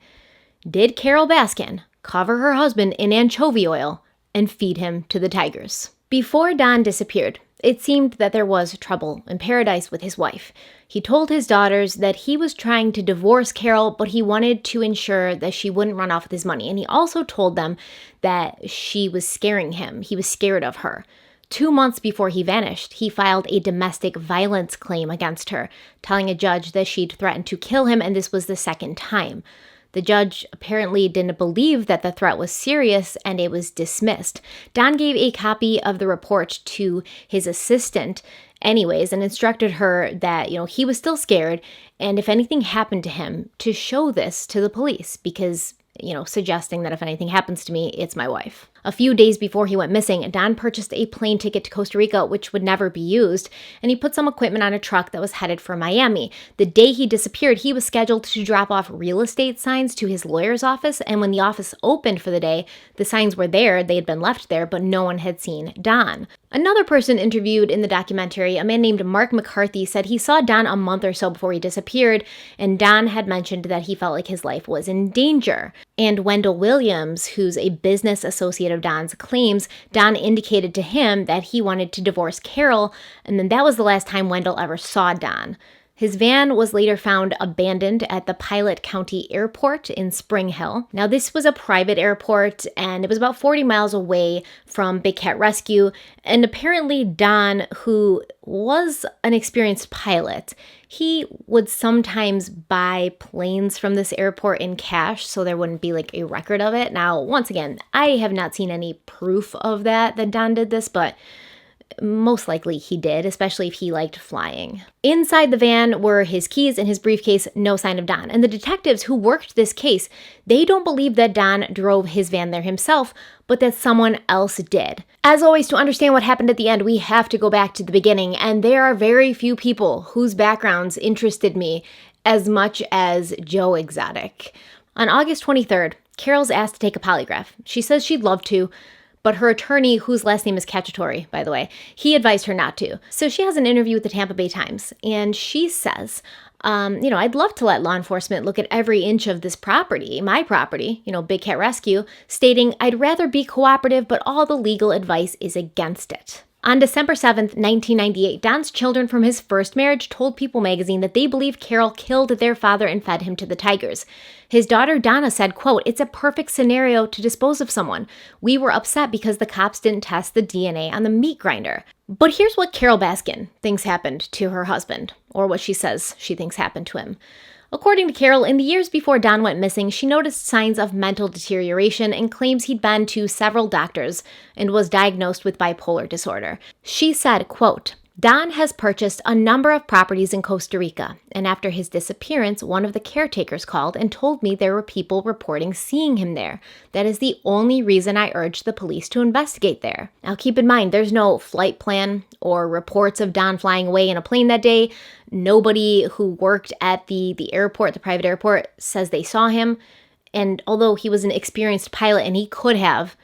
Did Carol Baskin cover her husband in anchovy oil and feed him to the tigers? Before Don disappeared, it seemed that there was trouble in paradise with his wife. He told his daughters that he was trying to divorce Carol, but he wanted to ensure that she wouldn't run off with his money. And he also told them that she was scaring him. He was scared of her. 2 months before he vanished, he filed a domestic violence claim against her, telling a judge that she'd threatened to kill him, and this was the second time. The judge apparently didn't believe that the threat was serious, and it was dismissed. Don gave a copy of the report to his assistant anyways and instructed her that, he was still scared, and if anything happened to him, to show this to the police because, suggesting that if anything happens to me, it's my wife. A few days before he went missing, Don purchased a plane ticket to Costa Rica, which would never be used, and he put some equipment on a truck that was headed for Miami. The day he disappeared, he was scheduled to drop off real estate signs to his lawyer's office, and when the office opened for the day, the signs were there, they had been left there, but no one had seen Don. Another person interviewed in the documentary, a man named Mark McCarthy, said he saw Don a month or so before he disappeared, and Don had mentioned that he felt like his life was in danger. And Wendell Williams, who's a business associate of Don's, claims Don indicated to him that he wanted to divorce Carol, and then that was the last time Wendell ever saw Don. His van was later found abandoned at the Pilot County Airport in Spring Hill. Now, this was a private airport, and it was about 40 miles away from Big Cat Rescue, and apparently Don, who was an experienced pilot, he would sometimes buy planes from this airport in cash, so there wouldn't be a record of it. Now, once again, I have not seen any proof of that Don did this, but most likely he did, especially if he liked flying. Inside the van were his keys and his briefcase, no sign of Don. And the detectives who worked this case, they don't believe that Don drove his van there himself, but that someone else did. As always, to understand what happened at the end, we have to go back to the beginning, and there are very few people whose backgrounds interested me as much as Joe Exotic. On August 23rd, Carol's asked to take a polygraph. She says she'd love to, but her attorney, whose last name is Cacciatore, by the way, he advised her not to. So she has an interview with the Tampa Bay Times, and she says, I'd love to let law enforcement look at every inch of this property, my property, Big Cat Rescue, stating, I'd rather be cooperative, but all the legal advice is against it. On December 7th, 1998, Don's children from his first marriage told People magazine that they believe Carol killed their father and fed him to the tigers. His daughter Donna said, quote, "It's a perfect scenario to dispose of someone. We were upset because the cops didn't test the DNA on the meat grinder." But here's what Carol Baskin thinks happened to her husband, or what she says she thinks happened to him. According to Carol, in the years before Don went missing, she noticed signs of mental deterioration and claims he'd been to several doctors and was diagnosed with bipolar disorder. She said, quote, "Don has purchased a number of properties in Costa Rica, and after his disappearance, one of the caretakers called and told me there were people reporting seeing him there. That is the only reason I urged the police to investigate there." Now keep in mind, there's no flight plan or reports of Don flying away in a plane that day. Nobody who worked at the airport, the private airport, says they saw him. And although he was an experienced pilot and he could have,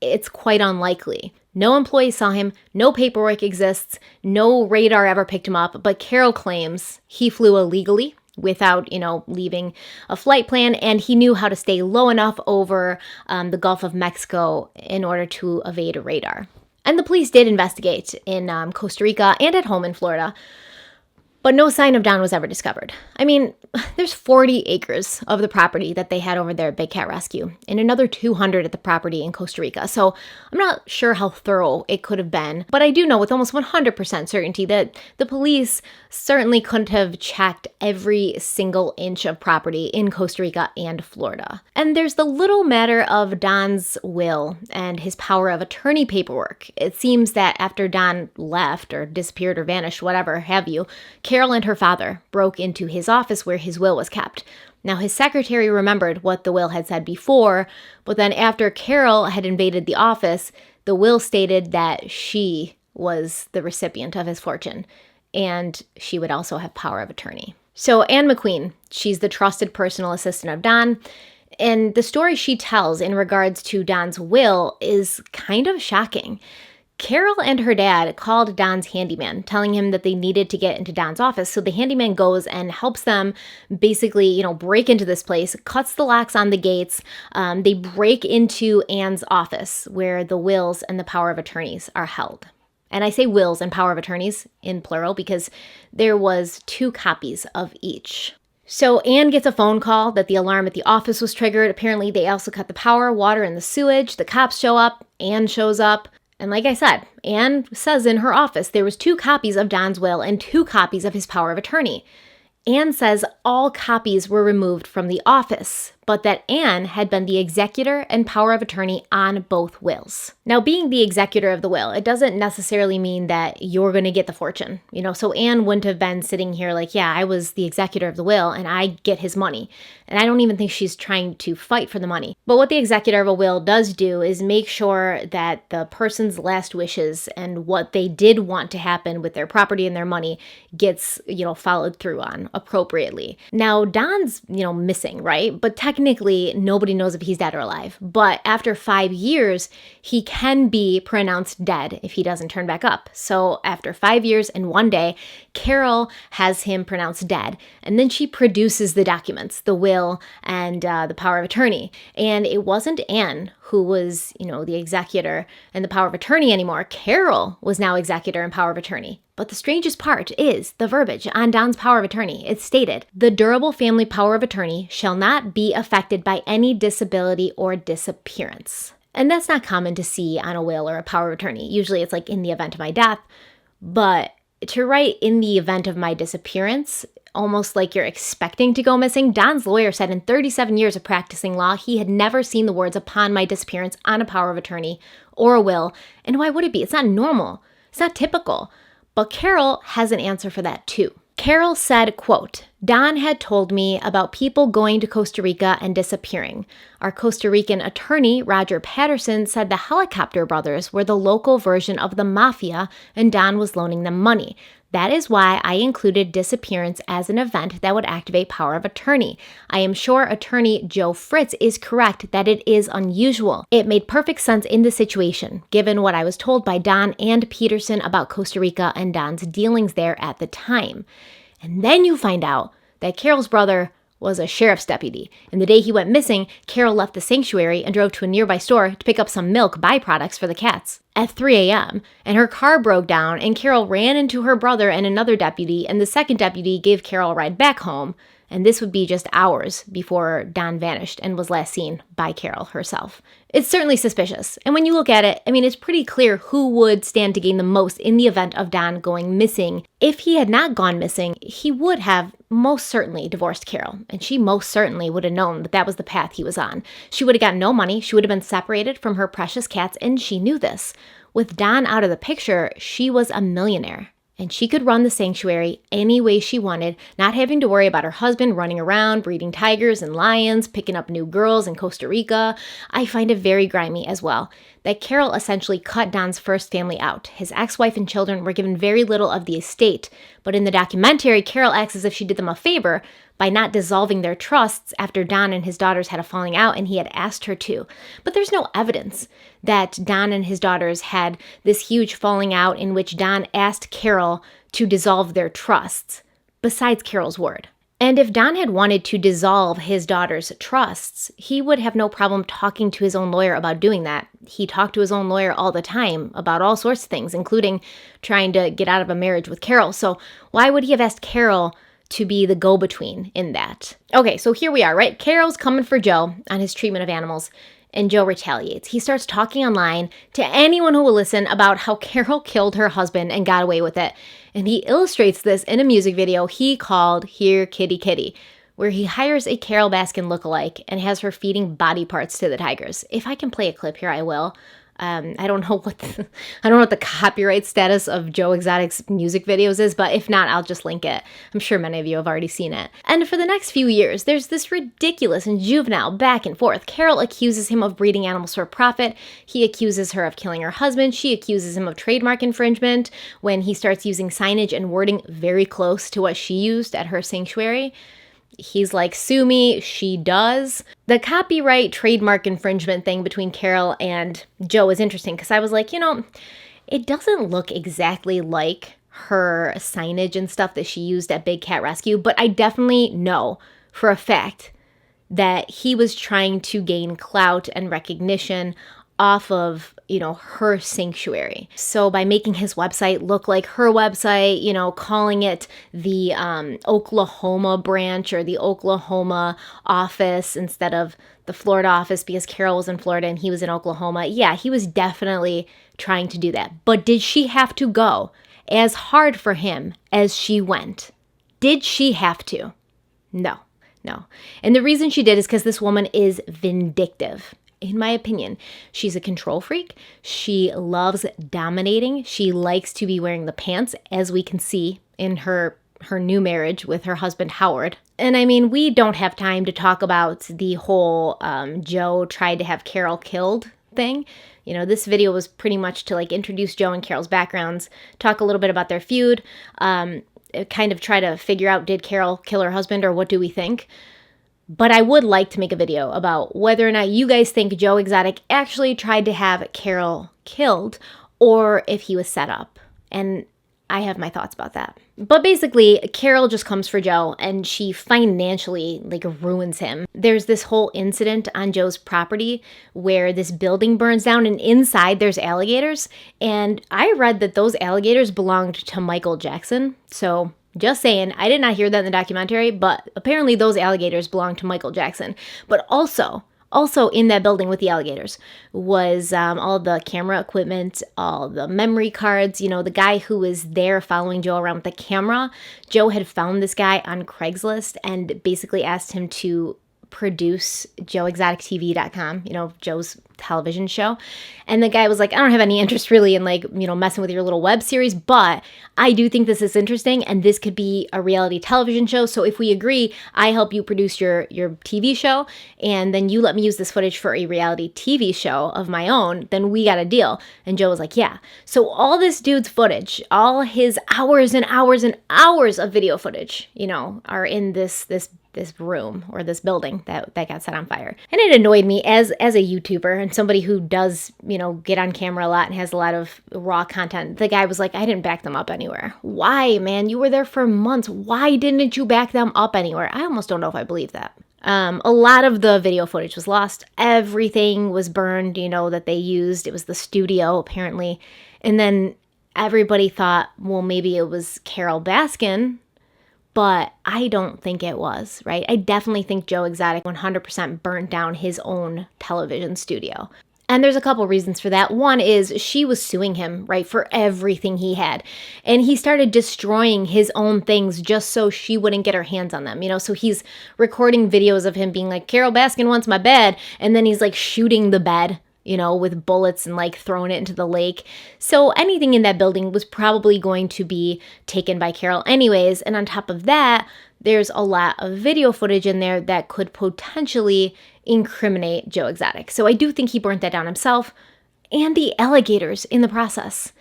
it's quite unlikely. No employee saw him, no paperwork exists, no radar ever picked him up, but Carol claims he flew illegally without, leaving a flight plan, and he knew how to stay low enough over the Gulf of Mexico in order to evade a radar. And the police did investigate in Costa Rica and at home in Florida, but no sign of Don was ever discovered. I mean, there's 40 acres of the property that they had over there at Big Cat Rescue, and another 200 at the property in Costa Rica. So I'm not sure how thorough it could have been, but I do know with almost 100% certainty that the police certainly couldn't have checked every single inch of property in Costa Rica and Florida. And there's the little matter of Don's will and his power of attorney paperwork. It seems that after Don left or disappeared or vanished, whatever have you, Carol and her father broke into his office where his will was kept. Now, his secretary remembered what the will had said before, but then after Carol had invaded the office, the will stated that she was the recipient of his fortune, and she would also have power of attorney. So Anne McQueen, she's the trusted personal assistant of Don, and the story she tells in regards to Don's will is kind of shocking. Carol and her dad called Don's handyman, telling him that they needed to get into Don's office. So the handyman goes and helps them basically, break into this place, cuts the locks on the gates. They break into Anne's office where the wills and the power of attorneys are held. And I say wills and power of attorneys in plural because there was 2 copies of each. So Anne gets a phone call that the alarm at the office was triggered. Apparently they also cut the power, water, and the sewage. The cops show up. Anne shows up. And like I said, Anne says in her office there was 2 copies of Don's will and 2 copies of his power of attorney. Anne says all copies were removed from the office, but that Anne had been the executor and power of attorney on both wills. Now, being the executor of the will, it doesn't necessarily mean that you're going to get the fortune. So Anne wouldn't have been sitting here like, yeah, I was the executor of the will and I get his money. And I don't even think she's trying to fight for the money. But what the executor of a will does do is make sure that the person's last wishes and what they did want to happen with their property and their money gets, followed through on appropriately. Now, Don's, missing, right? But technically, nobody knows if he's dead or alive. But after 5 years, he can be pronounced dead if he doesn't turn back up. So after 5 years and 1 day, Carol has him pronounced dead. And then she produces the documents, the will and the power of attorney. And it wasn't Anne who was, the executor and the power of attorney anymore. Carol was now executor and power of attorney. But the strangest part is the verbiage on Don's power of attorney. It stated, "The durable family power of attorney shall not be affected by any disability or disappearance." And that's not common to see on a will or a power of attorney. Usually it's like in the event of my death. But to write in the event of my disappearance, almost like you're expecting to go missing. Don's lawyer said in 37 years of practicing law, he had never seen the words "upon my disappearance" on a power of attorney or a will. And why would it be? It's not normal. It's not typical. But Carol has an answer for that too. Carol said, quote, "Don had told me about people going to Costa Rica and disappearing. Our Costa Rican attorney, Roger Patterson, said the Helicopter brothers were the local version of the mafia and Don was loaning them money. That is why I included disappearance as an event that would activate power of attorney. I am sure attorney Joe Fritz is correct that it is unusual. It made perfect sense in the situation, given what I was told by Don and Peterson about Costa Rica and Don's dealings there at the time." And then you find out that Carol's brother was a sheriff's deputy, and the day he went missing, Carol left the sanctuary and drove to a nearby store to pick up some milk byproducts for the cats at 3 a.m., and her car broke down, and Carol ran into her brother and another deputy, and the second deputy gave Carol a ride back home, and this would be just hours before Don vanished and was last seen by Carol herself. It's certainly suspicious, and when you look at it, I mean, it's pretty clear who would stand to gain the most in the event of Don going missing. If he had not gone missing, he would have most certainly divorced Carol, and she most certainly would have known that that was the path he was on. She would have gotten no money, she would have been separated from her precious cats, and she knew this. With Don out of the picture, she was a millionaire. And she could run the sanctuary any way she wanted, not having to worry about her husband running around, breeding tigers and lions, picking up new girls in Costa Rica. I find it very grimy as well that Carol essentially cut Don's first family out. His ex-wife and children were given very little of the estate, but in the documentary, Carol acts as if she did them a favor by not dissolving their trusts after Don and his daughters had a falling out and he had asked her to. But there's no evidence that Don and his daughters had this huge falling out in which Don asked Carol to dissolve their trusts, besides Carol's word. And if Don had wanted to dissolve his daughter's trusts, he would have no problem talking to his own lawyer about doing that. He talked to his own lawyer all the time about all sorts of things, including trying to get out of a marriage with Carol. So why would he have asked Carol to be the go-between in that? Okay, so here we are, right? Carol's coming for Joe on his treatment of animals, and Joe retaliates. He starts talking online to anyone who will listen about how Carol killed her husband and got away with it. And he illustrates this in a music video he called Here Kitty Kitty, where he hires a Carole Baskin lookalike and has her feeding body parts to the tigers. If I can play a clip here, I will. I don't know what the copyright status of Joe Exotic's music videos is, but if not, I'll just link it. I'm sure many of you have already seen it. And for the next few years, there's this ridiculous and juvenile back and forth. Carol accuses him of breeding animals for profit. He accuses her of killing her husband. She accuses him of trademark infringement when he starts using signage and wording very close to what she used at her sanctuary. He's like, sue me, she does. The copyright trademark infringement thing between Carol and Joe is interesting because I was like, it doesn't look exactly like her signage and stuff that she used at Big Cat Rescue, but I definitely know for a fact that he was trying to gain clout and recognition off of, her sanctuary. So by making his website look like her website, calling it the Oklahoma branch or the Oklahoma office instead of the Florida office because Carol was in Florida and he was in Oklahoma. Yeah, he was definitely trying to do that. But did she have to go as hard for him as she went? Did she have to? No. And the reason she did is because this woman is vindictive. In my opinion, she's a control freak. She loves dominating. She likes to be wearing the pants, as we can see in her new marriage with her husband, Howard. And I mean, we don't have time to talk about the whole Joe tried to have Carol killed thing. This video was pretty much to introduce Joe and Carol's backgrounds, talk a little bit about their feud, kind of try to figure out, did Carol kill her husband or what do we think? But I would like to make a video about whether or not you guys think Joe Exotic actually tried to have Carol killed or if he was set up. And I have my thoughts about that. But basically, Carol just comes for Joe and she financially ruins him. There's this whole incident on Joe's property where this building burns down and inside there's alligators. And I read that those alligators belonged to Michael Jackson. So just saying, I did not hear that in the documentary, but apparently those alligators belong to Michael Jackson. But also in that building with the alligators was all the camera equipment, all the memory cards. The guy who was there following Joe around with the camera, Joe had found this guy on Craigslist and basically asked him to produce joeexotictv.com, Joe's television show. And the guy was like, I don't have any interest really in messing with your little web series, but I do think this is interesting and this could be a reality television show. So if we agree, I help you produce your TV show and then you let me use this footage for a reality TV show of my own, then we got a deal. And Joe was like, yeah. So all this dude's footage, all his hours and hours and hours of video footage, are in this room or this building that got set on fire. And it annoyed me as a YouTuber I'm somebody who does, get on camera a lot and has a lot of raw content. The guy was like, I didn't back them up anywhere. Why, man? You were there for months. Why didn't you back them up anywhere? I almost don't know if I believe that. A lot of the video footage was lost. Everything was burned, that they used. It was the studio, apparently. And then everybody thought, well, maybe it was Carole Baskin, but I don't think it was, right? I definitely think Joe Exotic 100% burnt down his own television studio. And there's a couple reasons for that. One is she was suing him, right, for everything he had. And he started destroying his own things just so she wouldn't get her hands on them, So he's recording videos of him being like, Carole Baskin wants my bed. And then he's like shooting the bed, with bullets and like throwing it into the lake. So anything in that building was probably going to be taken by Carole anyways. And on top of that, there's a lot of video footage in there that could potentially incriminate Joe Exotic. So I do think he burnt that down himself and the alligators in the process.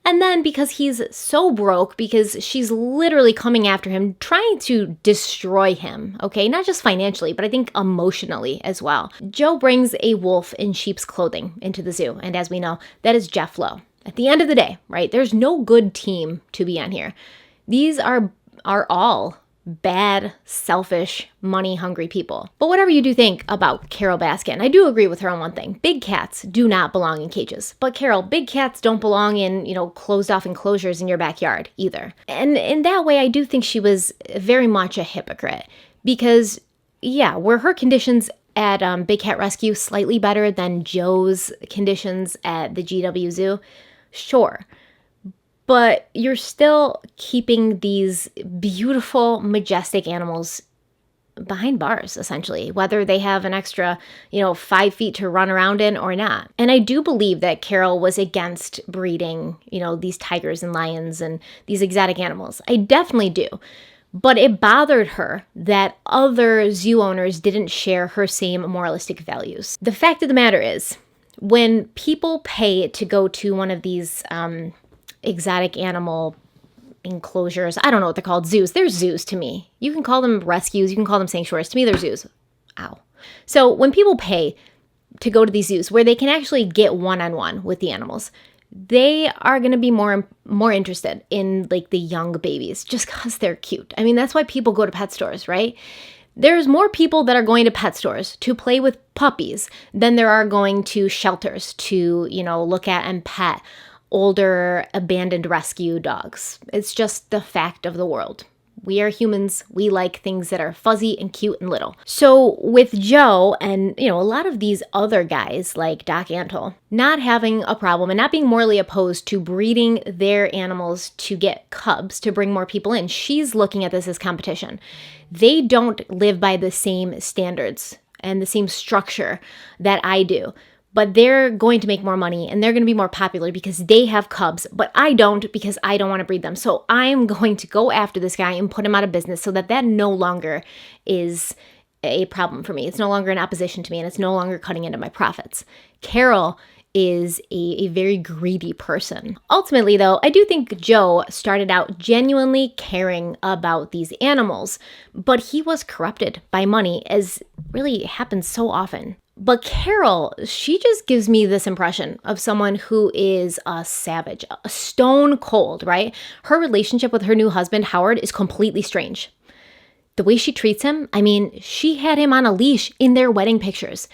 And then because he's so broke, because she's literally coming after him, trying to destroy him, okay? Not just financially, but I think emotionally as well. Joe brings a wolf in sheep's clothing into the zoo. And as we know, that is Jeff Lowe. At the end of the day, right, there's no good team to be on here. These are all bad, selfish, money-hungry people. But whatever you do think about Carole Baskin, I do agree with her on one thing. Big cats do not belong in cages. But Carole, big cats don't belong in, closed-off enclosures in your backyard either. And in that way, I do think she was very much a hypocrite. Because, yeah, were her conditions at Big Cat Rescue slightly better than Joe's conditions at the GW Zoo? Sure. But you're still keeping these beautiful, majestic animals behind bars, essentially, whether they have an extra, 5 feet to run around in or not. And I do believe that Carole was against breeding, these tigers and lions and these exotic animals. I definitely do. But it bothered her that other zoo owners didn't share her same moralistic values. The fact of the matter is, when people pay to go to one of these exotic animal enclosures, I don't know what they're called, zoos. They're zoos to me. You can call them rescues, you can call them sanctuaries. To me, they're zoos. Ow. So when people pay to go to these zoos where they can actually get one-on-one with the animals, they are going to be more interested in like the young babies just because they're cute. I mean, that's why people go to pet stores, right? There's more people that are going to pet stores to play with puppies than there are going to shelters to, look at and pet older abandoned rescue dogs. It's just the fact of the world. We are humans. We like things that are fuzzy and cute and little. So with Joe and, a lot of these other guys like Doc Antle not having a problem and not being morally opposed to breeding their animals to get cubs to bring more people in, she's looking at this as competition. They don't live by the same standards and the same structure that I do. But they're going to make more money and they're going to be more popular because they have cubs, but I don't because I don't want to breed them. So I'm going to go after this guy and put him out of business so that no longer is a problem for me. It's no longer an opposition to me and it's no longer cutting into my profits. Carole is a very greedy person. Ultimately, though, I do think Joe started out genuinely caring about these animals, but he was corrupted by money, as really happens so often. But Carole, she just gives me this impression of someone who is a savage, a stone cold, right? Her relationship with her new husband, Howard, is completely strange. The way she treats him, I mean, she had him on a leash in their wedding pictures.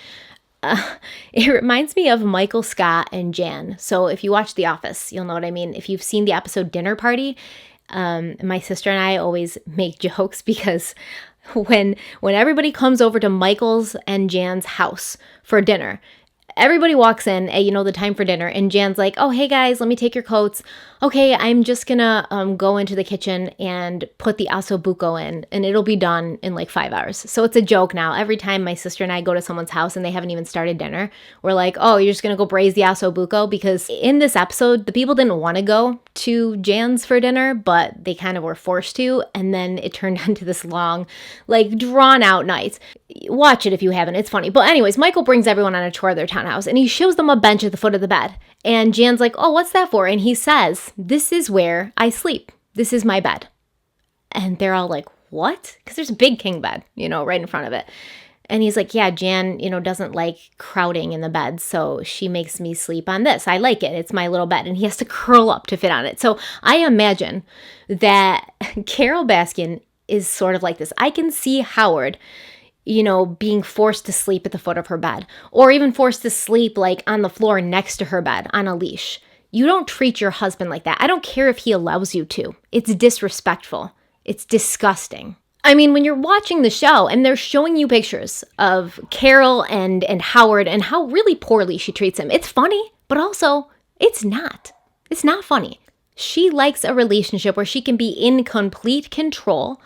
It reminds me of Michael Scott and Jan. So if you watch The Office, you'll know what I mean. If you've seen the episode Dinner Party, my sister and I always make jokes because when everybody comes over to Michael's and Jan's house for dinner, everybody walks in at, the time for dinner, and Jan's like, oh, hey guys, let me take your coats. Okay, I'm just gonna go into the kitchen and put the osso buco in, and it'll be done in like 5 hours. So it's a joke now. Every time my sister and I go to someone's house and they haven't even started dinner, we're like, oh, you're just gonna go braise the osso buco? Because in this episode, the people didn't want to go to Jan's for dinner, but they kind of were forced to, and then it turned into this long, like drawn out night. Watch it if you haven't, it's funny. But anyways, Michael brings everyone on a tour of their townhouse, and he shows them a bench at the foot of the bed. And Jan's like, oh, what's that for? And he says, this is where I sleep. This is my bed. And they're all like, what? Because there's a big king bed, right in front of it. And he's like, yeah, Jan, doesn't like crowding in the bed, so she makes me sleep on this. I like it. It's my little bed. And he has to curl up to fit on it. So I imagine that Carol Baskin is sort of like this. I can see Howard, being forced to sleep at the foot of her bed, or even forced to sleep like on the floor next to her bed on a leash. You don't treat your husband like that. I don't care if he allows you to. It's disrespectful. It's disgusting. I mean, when you're watching the show and they're showing you pictures of Carol and Howard and how really poorly she treats him, it's funny, but also it's not. It's not funny. She likes a relationship where she can be in complete control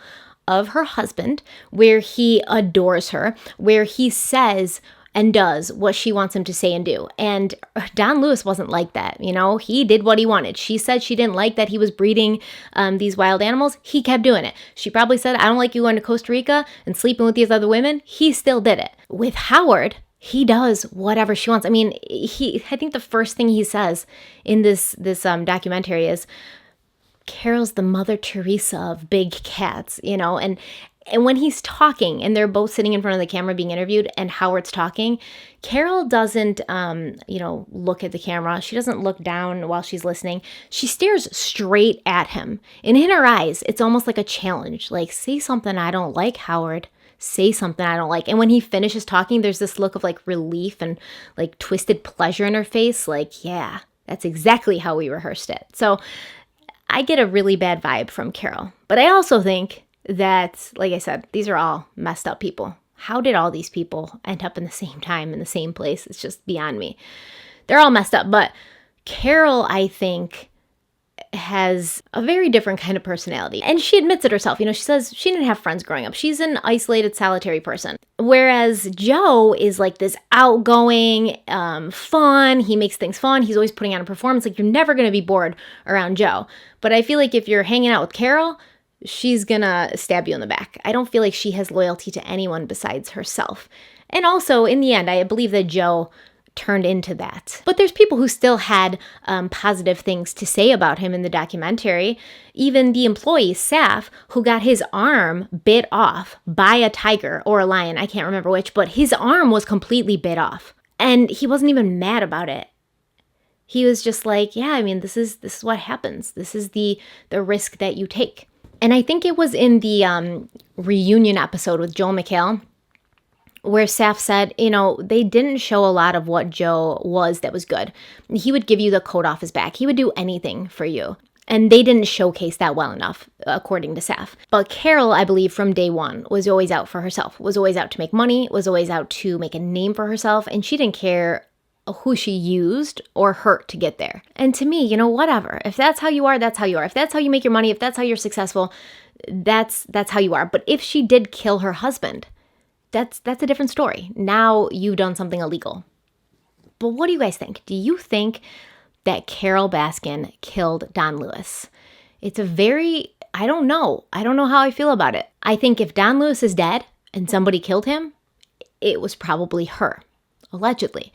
of her husband, where he adores her, where he says and does what she wants him to say and do. And Don Lewis wasn't like that. He did what he wanted. She said she didn't like that he was breeding these wild animals. He kept doing it. She probably said, I don't like you going to Costa Rica and sleeping with these other women. He still did it. With Howard, he does whatever she wants. I mean, I think the first thing he says in this documentary is, Carol's the Mother Teresa of big cats, and when he's talking and they're both sitting in front of the camera being interviewed and Howard's talking, Carol doesn't, look at the camera. She doesn't look down while she's listening. She stares straight at him. And in her eyes, it's almost like a challenge. Like, say something I don't like, Howard. Say something I don't like. And when he finishes talking, there's this look of like relief and like twisted pleasure in her face. Like, yeah, that's exactly how we rehearsed it. So I get a really bad vibe from Carol. But I also think that, like I said, these are all messed up people. How did all these people end up in the same time in the same place? It's just beyond me. They're all messed up. But Carol, I think, has a very different kind of personality. And she admits it herself. She says she didn't have friends growing up. She's an isolated, solitary person. Whereas Joe is like this outgoing, fun. He makes things fun. He's always putting on a performance. Like, you're never going to be bored around Joe. But I feel like if you're hanging out with Carol, she's going to stab you in the back. I don't feel like she has loyalty to anyone besides herself. And also, in the end, I believe that Joe turned into that. But there's people who still had positive things to say about him in the documentary. Even the employee, Saf, who got his arm bit off by a tiger or a lion, I can't remember which, but his arm was completely bit off. And he wasn't even mad about it. He was just like, yeah, I mean, this is what happens. This is the risk that you take. And I think it was in the reunion episode with Joel McHale where Saf said, they didn't show a lot of what Joe was that was good. He would give you the coat off his back. He would do anything for you. And they didn't showcase that well enough, according to Saf. But Carol, I believe, from day one, was always out for herself, was always out to make money, was always out to make a name for herself, and she didn't care who she used or hurt to get there. And to me, whatever. If that's how you are, that's how you are. If that's how you make your money, if that's how you're successful, that's how you are. But if she did kill her husband, that's a different story. Now you've done something illegal. But what do you guys think? Do you think that Carol Baskin killed Don Lewis? It's I don't know. I don't know how I feel about it. I think if Don Lewis is dead and somebody killed him, it was probably her, allegedly.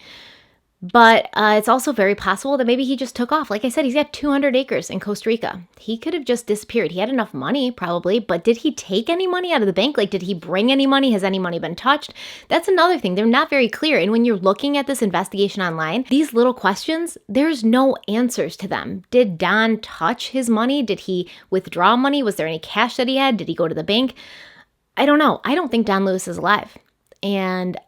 But it's also very possible that maybe he just took off. Like I said, he's got 200 acres in Costa Rica. He could have just disappeared. He had enough money, probably, but did he take any money out of the bank? Like, did he bring any money? Has any money been touched? That's another thing. They're not very clear. And when you're looking at this investigation online, these little questions, there's no answers to them. Did Don touch his money? Did he withdraw money? Was there any cash that he had? Did he go to the bank? I don't know. I don't think Don Lewis is alive. And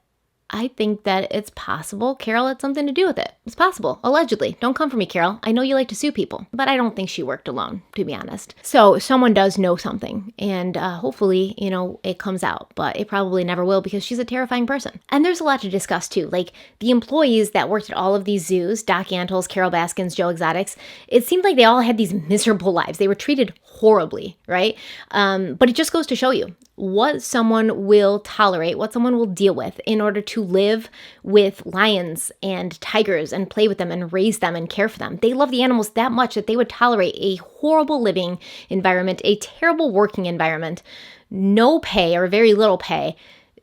I think that it's possible Carol had something to do with it. It's possible, allegedly. Don't come for me, Carol. I know you like to sue people, but I don't think she worked alone, to be honest. So someone does know something, and hopefully, it comes out, but it probably never will because she's a terrifying person. And there's a lot to discuss too. Like the employees that worked at all of these zoos, Doc Antle's, Carol Baskin's, Joe Exotic's, it seemed like they all had these miserable lives. They were treated horribly, right? But it just goes to show you what someone will tolerate, what someone will deal with in order to live with lions and tigers and play with them and raise them and care for them. They love the animals that much that they would tolerate a horrible living environment, a terrible working environment, no pay or very little pay,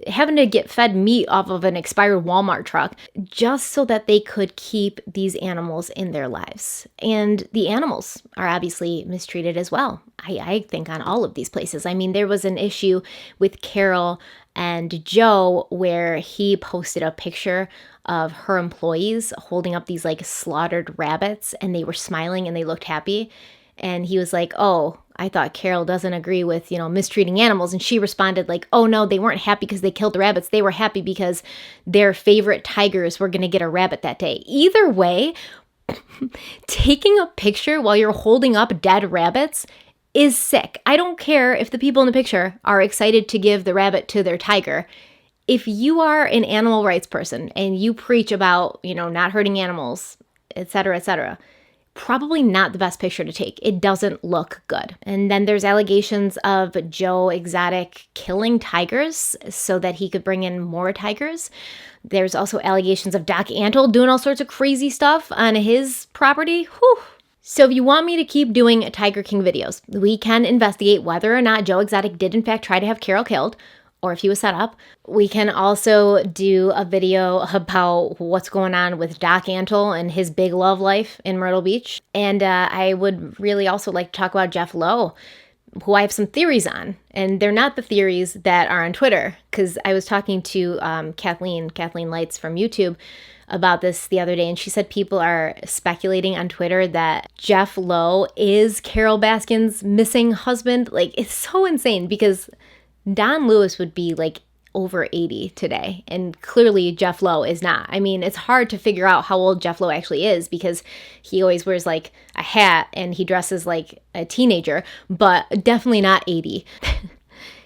having to get fed meat off of an expired Walmart truck just so that they could keep these animals in their lives. And the animals are obviously mistreated as well. I think on all of these places. I mean, there was an issue with Carol and Joe where he posted a picture of her employees holding up these like slaughtered rabbits, and they were smiling and they looked happy. And he was like, oh, I thought Carol doesn't agree with, mistreating animals. And she responded like, oh no, they weren't happy because they killed the rabbits. They were happy because their favorite tigers were going to get a rabbit that day. Either way, taking a picture while you're holding up dead rabbits is sick. I don't care if the people in the picture are excited to give the rabbit to their tiger. If you are an animal rights person and you preach about, not hurting animals, et cetera, probably not the best picture to take. It doesn't look good. And then there's allegations of Joe Exotic killing tigers so that he could bring in more tigers. There's also allegations of Doc Antle doing all sorts of crazy stuff on his property. Whew. So if you want me to keep doing Tiger King videos, we can investigate whether or not Joe Exotic did in fact try to have Carol killed, or if he was set up. We can also do a video about what's going on with Doc Antle and his big love life in Myrtle Beach. And I would really also like to talk about Jeff Lowe, who I have some theories on. And they're not the theories that are on Twitter, because I was talking to Kathleen Lights from YouTube about this the other day, and she said people are speculating on Twitter that Jeff Lowe is Carol Baskin's missing husband. Like, it's so insane because Don Lewis would be like over 80 today, and clearly Jeff Lowe is not. I mean, it's hard to figure out how old Jeff Lowe actually is because he always wears like a hat and he dresses like a teenager, but definitely not 80.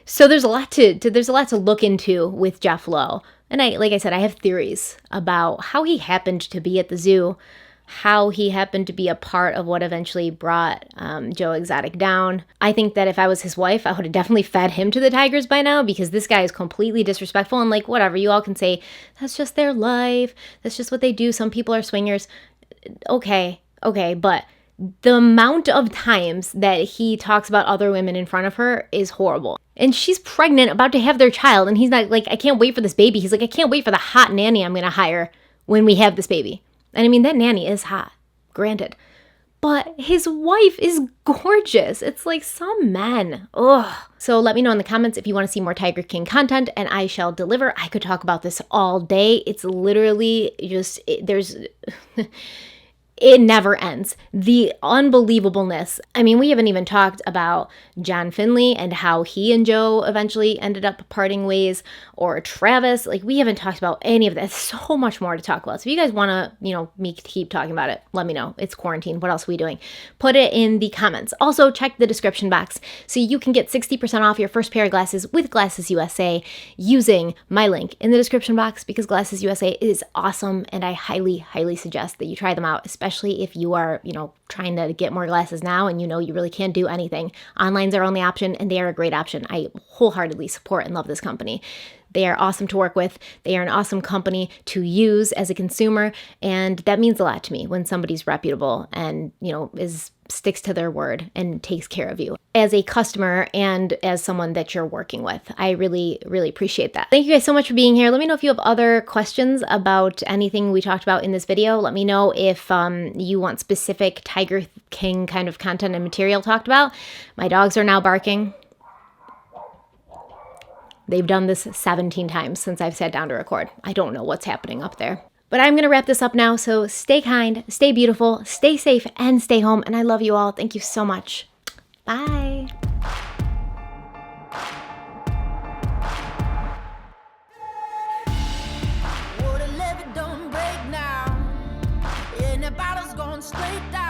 So there's a lot to look into with Jeff Lowe. And like I said, I have theories about how he happened to be at the zoo, how he happened to be a part of what eventually brought Joe Exotic down. I think that if I was his wife, I would have definitely fed him to the tigers by now, because this guy is completely disrespectful. And like, whatever, you all can say, that's just their life. That's just what they do. Some people are swingers. Okay, but the amount of times that he talks about other women in front of her is horrible. And she's pregnant, about to have their child, and he's not like, I can't wait for this baby. He's like, I can't wait for the hot nanny I'm going to hire when we have this baby. And I mean, that nanny is hot, granted. But his wife is gorgeous. It's like some men. Ugh. So let me know in the comments if you want to see more Tiger King content, and I shall deliver. I could talk about this all day. It's literally just, it never ends. The unbelievableness. I mean, we haven't even talked about John Finley and how he and Joe eventually ended up parting ways, or Travis. Like, we haven't talked about any of that. So much more to talk about. So if you guys want to, me to keep talking about it, let me know. It's quarantine. What else are we doing? Put it in the comments. Also, check the description box so you can get 60% off your first pair of glasses with Glasses USA using my link in the description box, because Glasses USA is awesome, and I highly, highly suggest that you try them out, especially if you are, trying to get more glasses now and you really can't do anything. Online's our only option, and they are a great option. I wholeheartedly support and love this company. They are awesome to work with. They are an awesome company to use as a consumer, and that means a lot to me when somebody's reputable and, sticks to their word and takes care of you as a customer and as someone that you're working with. I really, really appreciate that. Thank you guys so much for being here. Let me know if you have other questions about anything we talked about in this video. Let me know if you want specific Tiger King kind of content and material talked about. My dogs are now barking. They've done this 17 times since I've sat down to record. I don't know what's happening up there. But I'm going to wrap this up now, so stay kind, stay beautiful, stay safe, and stay home. And I love you all. Thank you so much. Bye. Well, the levee don't break now, and the bottle's going straight down.